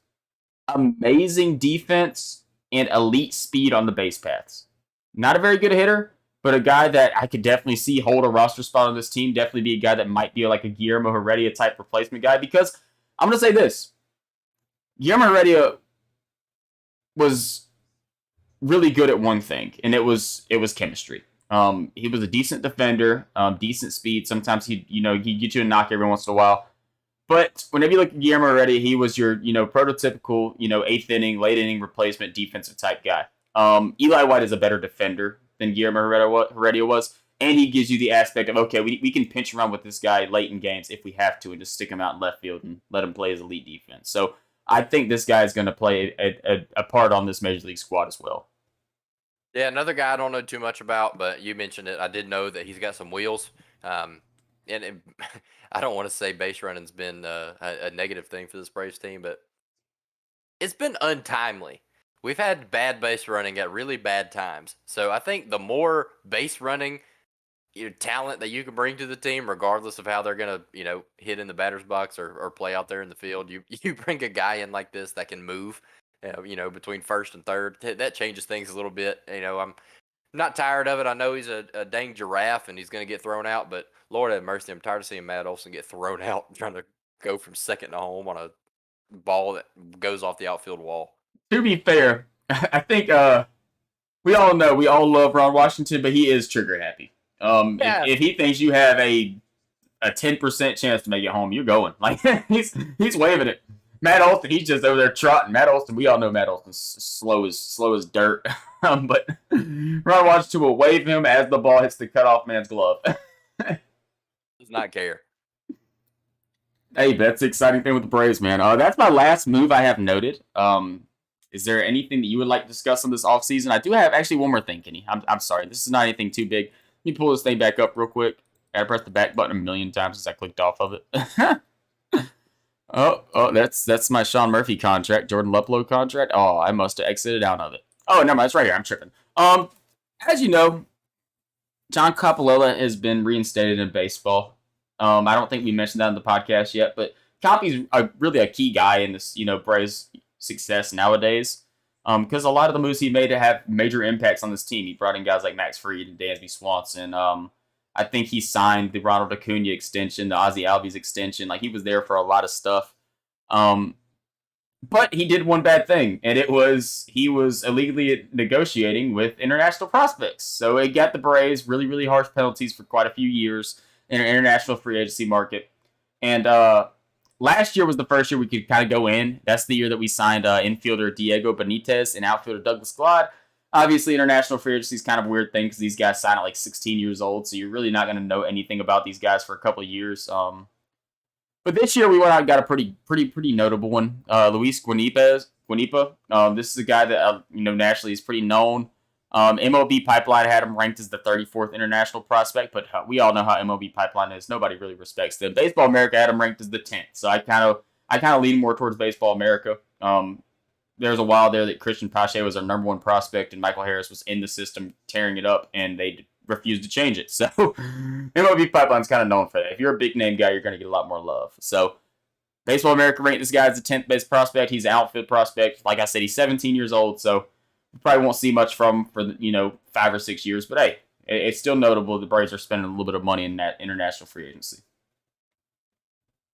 amazing defense and elite speed on the base paths. Not a very good hitter, but a guy that I could definitely see hold a roster spot on this team. Definitely be a guy that might be like a Guillermo Heredia type replacement guy. Because I'm going to say this: Guillermo Heredia was really good at one thing, and it was chemistry. He was a decent defender, decent speed. Sometimes he'd get you a knock every once in a while. But whenever you look at Guillermo Heredia, he was your prototypical eighth inning, late inning replacement defensive type guy. Eli White is a better defender than Guillermo Heredia was, and he gives you the aspect of, okay, we can pinch around with this guy late in games if we have to and just stick him out in left field and let him play his elite defense. So I think this guy is going to play a part on this Major League squad as well. Yeah, another guy I don't know too much about, but you mentioned it. I did know that he's got some wheels. And I don't want to say base running's been a negative thing for this Braves team, but it's been untimely. We've had bad base running at really bad times. So I think the more base running talent that you can bring to the team, regardless of how they're going to, hit in the batter's box or play out there in the field, you bring a guy in like this that can move, between first and third. That changes things a little bit. I'm not tired of it. I know he's a dang giraffe and he's going to get thrown out, but Lord have mercy, I'm tired of seeing Matt Olson get thrown out trying to go from second to home on a ball that goes off the outfield wall. To be fair, I think we all love Ron Washington, but he is trigger happy. Yeah. If he thinks you have a 10% chance to make it home, you're going. Like he's waving it. Matt Olson, he's just over there trotting. Matt Olson, we all know Matt Olson's slow as dirt. But Ron Washington will wave him as the ball hits the cutoff man's glove. Does not care. Hey, that's the exciting thing with the Braves, man. That's my last move I have noted. Is there anything that you would like to discuss on this offseason? I do have actually one more thing, Kenny. I'm sorry. This is not anything too big. Let me pull this thing back up real quick. I pressed the back button a million times since I clicked off of it. Oh, that's my Sean Murphy contract, Jordan Luplow contract. Oh, I must have exited out of it. Oh, no, it's right here. I'm tripping. As you know, John Coppolella has been reinstated in baseball. I don't think we mentioned that in the podcast yet, but Coppy's really a key guy in this, Braves' success nowadays. Because a lot of the moves he made to have major impacts on this team. He brought in guys like Max Fried and Dansby Swanson. I think he signed the Ronald Acuna extension, the Ozzie Albies extension. Like, he was there for a lot of stuff. But he did one bad thing, and he was illegally negotiating with international prospects. So it got the Braves really, really harsh penalties for quite a few years in an international free agency market. And last year was the first year we could kind of go in. That's the year that we signed infielder Diego Benitez and outfielder Douglas Glad. Obviously, international free agency is kind of a weird thing because these guys sign at like 16 years old, so you're really not going to know anything about these guys for a couple of years. But this year we went out and got a pretty notable one. Luis Guanipa. This is a guy that nationally is pretty known. MLB Pipeline had him ranked as the 34th international prospect, but we all know how MLB Pipeline is. Nobody really respects them. Baseball America had him ranked as the 10th, so I kind of lean more towards Baseball America. There was a while there that Christian Pache was our number one prospect, and Michael Harris was in the system tearing it up, and they refused to change it. So MLB Pipeline's kind of known for that. If you're a big name guy, you're going to get a lot more love. So Baseball America ranked this guy as the 10th best prospect. He's an outfield prospect. Like I said, he's 17 years old, so we probably won't see much from him for 5 or 6 years. But hey, it's still notable the Braves are spending a little bit of money in that international free agency.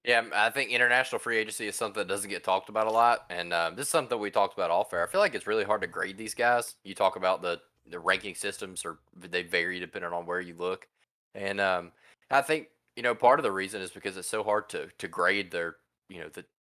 Yeah, I think international free agency is something that doesn't get talked about a lot, and this is something we talked about off air. I feel like it's really hard to grade these guys. You talk about the ranking systems, or they vary depending on where you look, and I think part of the reason is because it's so hard to grade their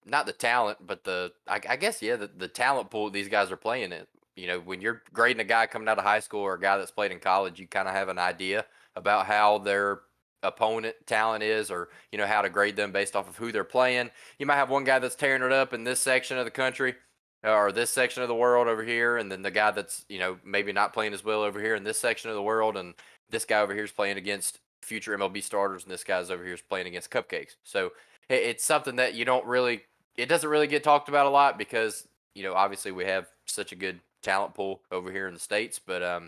not the talent, but I guess the talent pool these guys are playing in. When you're grading a guy coming out of high school or a guy that's played in college, you kind of have an idea about how their opponent talent is, or how to grade them based off of who they're playing. You might have one guy that's tearing it up in this section of the country or this section of the world over here, and then the guy that's maybe not playing as well over here in this section of the world, and this guy over here is playing against future MLB starters, and this guy's over here is playing against cupcakes. So it's something that it doesn't really get talked about a lot because obviously we have such a good talent pool over here in the States, but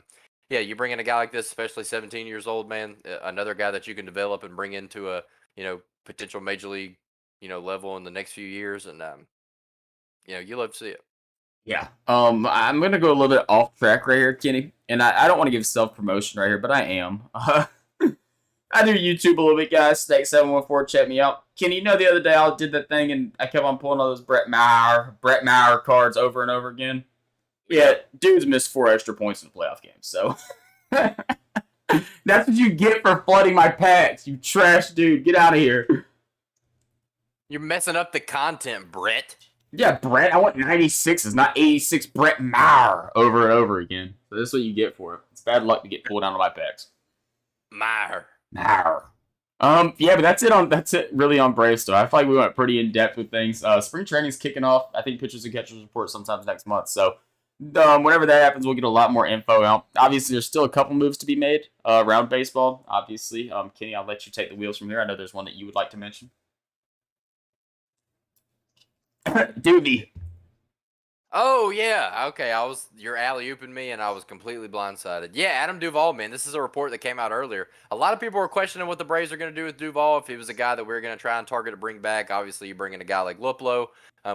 yeah, you bring in a guy like this, especially 17 years old, man, another guy that you can develop and bring into a, potential major league, level in the next few years. And, you love to see it. Yeah. I'm going to go a little bit off track right here, Kenny. And I don't want to give self-promotion right here, but I am. I do YouTube a little bit, guys. Snake714, check me out. Kenny, the other day I did that thing and I kept on pulling all those Brett Maher cards over and over again. Yeah, dude's missed 4 extra points in the playoff game, so that's what you get for flooding my packs, you trash dude. Get out of here. You're messing up the content, Brett. Yeah, Brett, I want 96s, not 86 Brett Maher over and over again. So this is what you get for it. It's bad luck to get pulled out of my packs. Maher. Yeah, but that's it really on Braves stuff. I feel like we went pretty in depth with things. Spring training's kicking off. I think pitchers and catchers report sometimes next month, so whenever that happens, we'll get a lot more info out. Obviously, there's still a couple moves to be made around baseball. Obviously, Kenny, I'll let you take the wheels from here. I know there's one that you would like to mention. Doobie. Oh yeah, okay. You're alley-ooping me, and I was completely blindsided. Yeah, Adam Duvall, man. This is a report that came out earlier. A lot of people were questioning what the Braves are going to do with Duvall, if he was a guy that we were going to try and target to bring back. Obviously, you bring in a guy like Luplow.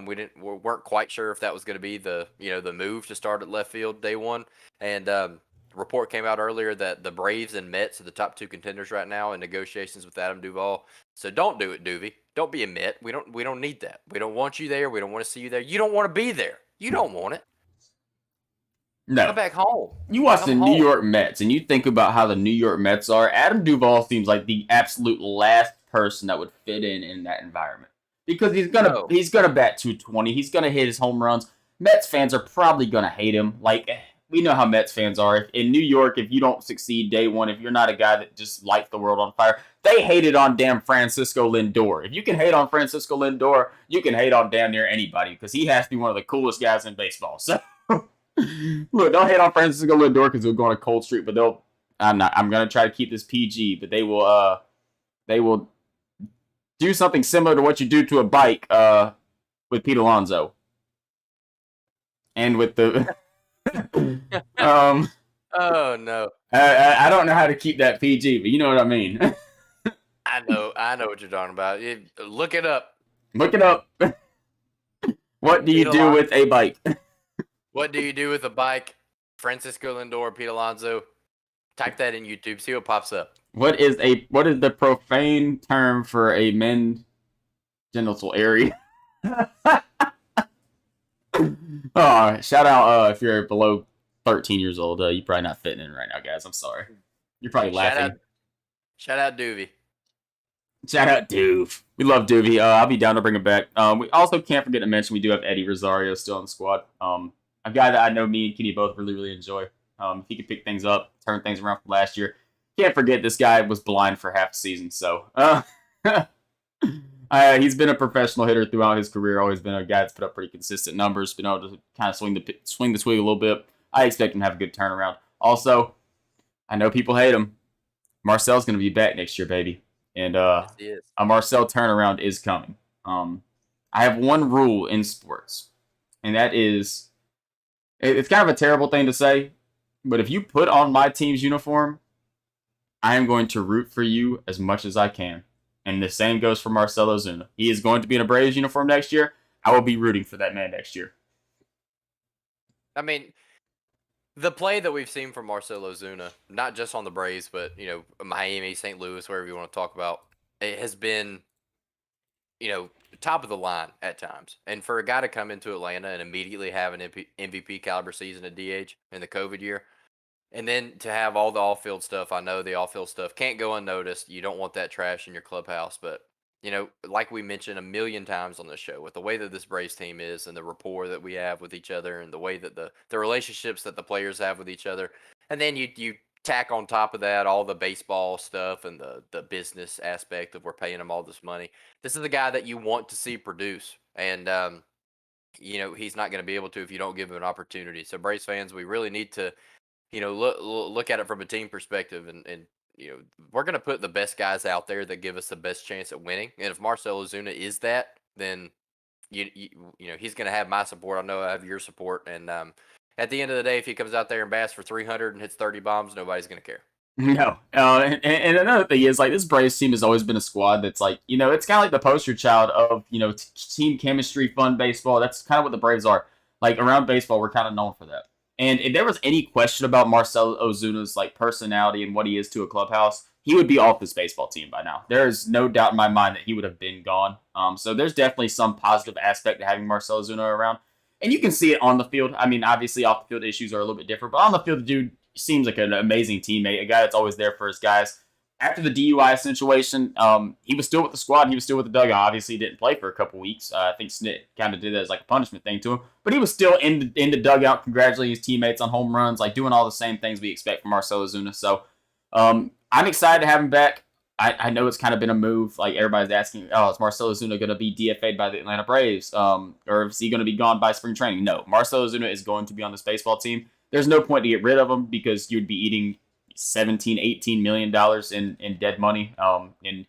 We weren't quite sure if that was going to be the move to start at left field day one. And a report came out earlier that the Braves and Mets are the top 2 contenders right now in negotiations with Adam Duvall. So don't do it, Duvie. Don't be a Met. We don't need that. We don't want you there. We don't want to see you there. You don't want to be there. You don't want it. No. Come back home. You watch the New York Mets, and you think about how the New York Mets are. Adam Duvall seems like the absolute last person that would fit in that environment. Because he's gonna bat 220. He's gonna hit his home runs. Mets fans are probably gonna hate him. Like, we know how Mets fans are. In New York, if you don't succeed day one, if you're not a guy that just lights the world on fire, they hated on damn Francisco Lindor. If you can hate on Francisco Lindor, you can hate on damn near anybody because he has to be one of the coolest guys in baseball. So, look, don't hate on Francisco Lindor because he'll go on a cold streak, but I'm gonna try to keep this PG, but they will do something similar to what you do to a bike with Pete Alonso. And with the oh no. I don't know how to keep that PG, but you know what I mean. I know what you're talking about. Look it up. Look it up. What do you do with a bike? What do you do with a bike? Francisco Lindor, Pete Alonso. Type that in YouTube. See what pops up. What is the profane term for a men's genital area? Oh, shout out if you're below 13 years old. You're probably not fitting in right now, guys. I'm sorry. You're probably laughing. Shout out Doovie. Shout out Duve. We love Duvey. I'll be down to bring him back. We also can't forget to mention we do have Eddie Rosario still on the squad. A guy that I know me and Kenny both really, really enjoy. If he could pick things up, turn things around from last year. Can't forget this guy was blind for half a season. So he's been a professional hitter throughout his career. Always been a guy that's put up pretty consistent numbers. Been able to kind of swing the twig a little bit. I expect him to have a good turnaround. Also, I know people hate him. Marcel's going to be back next year, baby, and Yes, he is. a Marcel turnaround is coming. I have one rule in sports, and that is it's kind of a terrible thing to say, but if you put on my team's uniform, I am going to root for you as much as I can. And the same goes for Marcelo Zuna. He is going to be in a Braves uniform next year. I will be rooting for that man next year. I mean, the play that we've seen from Marcelo Zuna, not just on the Braves, but Miami, St. Louis, wherever you want to talk about, it has been top of the line at times. And for a guy to come into Atlanta and immediately have an MVP caliber season at DH in the COVID year, and then to have all the off-field stuff, I know the off-field stuff can't go unnoticed. You don't want that trash in your clubhouse, but like we mentioned a million times on this show, with the way that this Braves team is and the rapport that we have with each other, and the way that the relationships that the players have with each other, and then you tack on top of that all the baseball stuff and the business aspect of we're paying them all this money. This is the guy that you want to see produce, and he's not going to be able to if you don't give him an opportunity. So Braves fans, we really need to look at it from a team perspective, and we're going to put the best guys out there that give us the best chance at winning. And if Marcelo Zuna is that, then he's going to have my support. I know I have your support. And at the end of the day, if he comes out there and bats for 300 and hits 30 bombs, nobody's going to care. No. And another thing is, like, this Braves team has always been a squad that's, like, it's kind of like the poster child of, team chemistry, fun baseball. That's kind of what the Braves are. Like, around baseball, we're kind of known for that. And if there was any question about Marcelo Ozuna's, like, personality and what he is to a clubhouse, he would be off this baseball team by now. There is no doubt in my mind that he would have been gone. So there's definitely some positive aspect to having Marcelo Ozuna around. And you can see it on the field. I mean, obviously, off the field issues are a little bit different, but on the field, the dude seems like an amazing teammate, a guy that's always there for his guys. After the DUI situation, he was still with the squad. He was still with the dugout. Obviously, he didn't play for a couple weeks. I think Snit kind of did that as like a punishment thing to him. But he was still in the dugout, congratulating his teammates on home runs, like doing all the same things we expect from Marcelo Ozuna. So I'm excited to have him back. I know it's kind of been a move. Like everybody's asking, oh, is Marcelo Ozuna going to be DFA'd by the Atlanta Braves? Or is he going to be gone by spring training? No, Marcelo Ozuna is going to be on this baseball team. There's no point to get rid of him because you'd be eating 17, 18 million dollars in dead money. And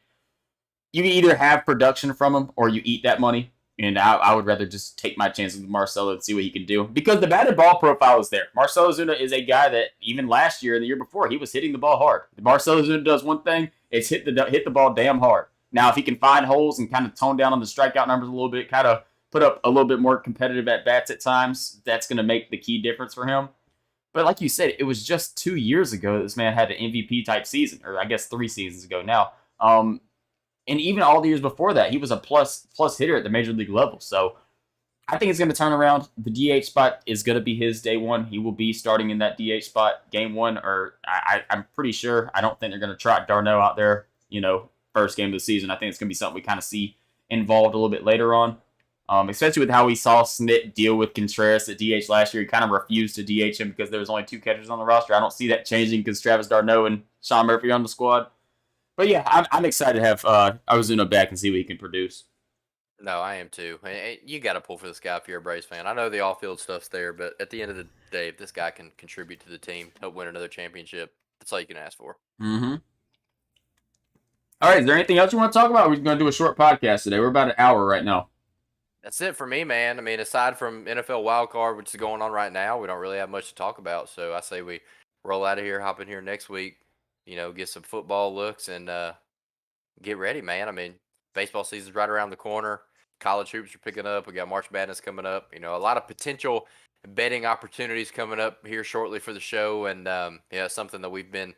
you either have production from him or you eat that money. And I would rather just take my chances with Marcelo and see what he can do because the batted ball profile is there. Marcelo Ozuna is a guy that even last year and the year before he was hitting the ball hard. Marcelo Ozuna does one thing: it's hit the ball damn hard. Now if he can find holes and kind of tone down on the strikeout numbers a little bit, kind of put up a little bit more competitive at bats at times, that's going to make the key difference for him. But like you said, it was just 2 years ago that this man had an MVP type season, or I guess 3 seasons ago now. And even all the years before that, he was a plus hitter at the major league level. So I think it's going to turn around. The DH spot is going to be his day one. He will be starting in that DH spot game one, or I'm pretty sure. I don't think they're going to trot d'Arnaud out there, first game of the season. I think it's going to be something we kind of see involved a little bit later on. Especially with how we saw Snit deal with Contreras at DH last year. He kind of refused to DH him because there was only 2 catchers on the roster. I don't see that changing because Travis d'Arnaud and Sean Murphy are on the squad. But yeah, I'm excited to have Ozuna back and see what he can produce. No, I am too. You got to pull for this guy if you're a Braves fan. I know the off-field stuff's there, but at the end of the day, if this guy can contribute to the team, help win another championship, that's all you can ask for. Mm-hmm. All right, is there anything else you want to talk about? We're going to do a short podcast today. We're about an hour right now. That's it for me, man. I mean, aside from NFL wildcard, which is going on right now, we don't really have much to talk about. So I say we roll out of here, hop in here next week, get some football looks and get ready, man. I mean, baseball season's right around the corner. College hoops are picking up. We got March Madness coming up. A lot of potential betting opportunities coming up here shortly for the show. And, something that we've been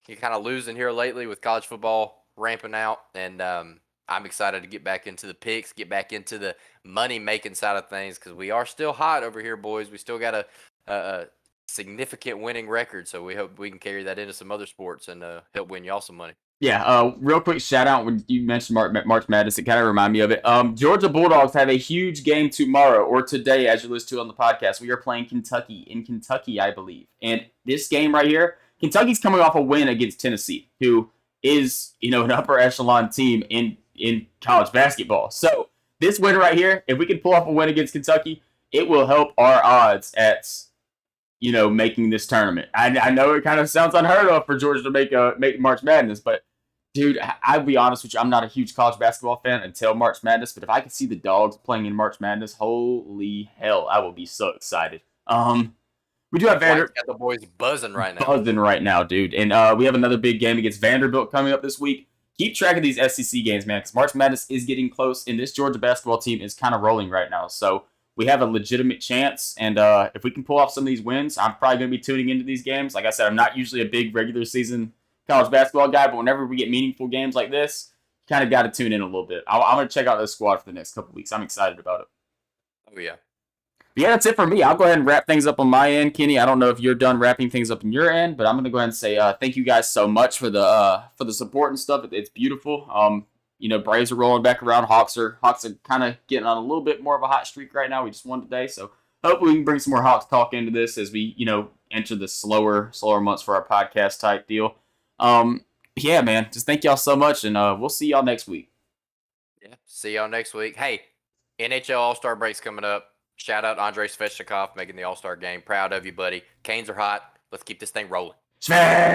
kind of losing here lately with college football ramping out. And I'm excited to get back into the picks, get back into the money-making side of things because we are still hot over here, boys. We still got a significant winning record. So we hope we can carry that into some other sports and help win y'all some money. Yeah, real quick shout out when you mentioned March Madness, it kind of reminded me of it. Georgia Bulldogs have a huge game tomorrow or today, as you listen to on the podcast. We are playing Kentucky in Kentucky, I believe, and this game right here, Kentucky's coming off a win against Tennessee, who is an upper echelon team in college basketball. So this win right here, if we can pull off a win against Kentucky, it will help our odds at making this tournament. I know it kind of sounds unheard of for Georgia to make March Madness, but dude, I'll be honest with you, I'm not a huge college basketball fan until March Madness, but if I could see the Dogs playing in March Madness, holy hell, I will be so excited. We do have Got the boys buzzing right now. buzzing right now, dude, and we have another big game against Vanderbilt coming up this week. Keep track of these SEC games, man, because March Madness is getting close, and this Georgia basketball team is kind of rolling right now. So we have a legitimate chance, and if we can pull off some of these wins, I'm probably going to be tuning into these games. Like I said, I'm not usually a big regular season college basketball guy, but whenever we get meaningful games like this, you kind of got to tune in a little bit. I'm going to check out this squad for the next couple weeks. I'm excited about it. Oh, yeah. But yeah, that's it for me. I'll go ahead and wrap things up on my end. Kenny, I don't know if you're done wrapping things up on your end, but I'm going to go ahead and say thank you guys so much for the support and stuff. It's beautiful. Braves are rolling back around. Hawks are kind of getting on a little bit more of a hot streak right now. We just won today, so hopefully we can bring some more Hawks talk into this as we enter the slower months for our podcast type deal. Yeah, man, just thank y'all so much, and we'll see y'all next week. Yeah, see y'all next week. Hey, NHL All-Star break's coming up. Shout out Andrei Svechnikov making the All-Star game. Proud of you, buddy. Canes are hot. Let's keep this thing rolling. Svech!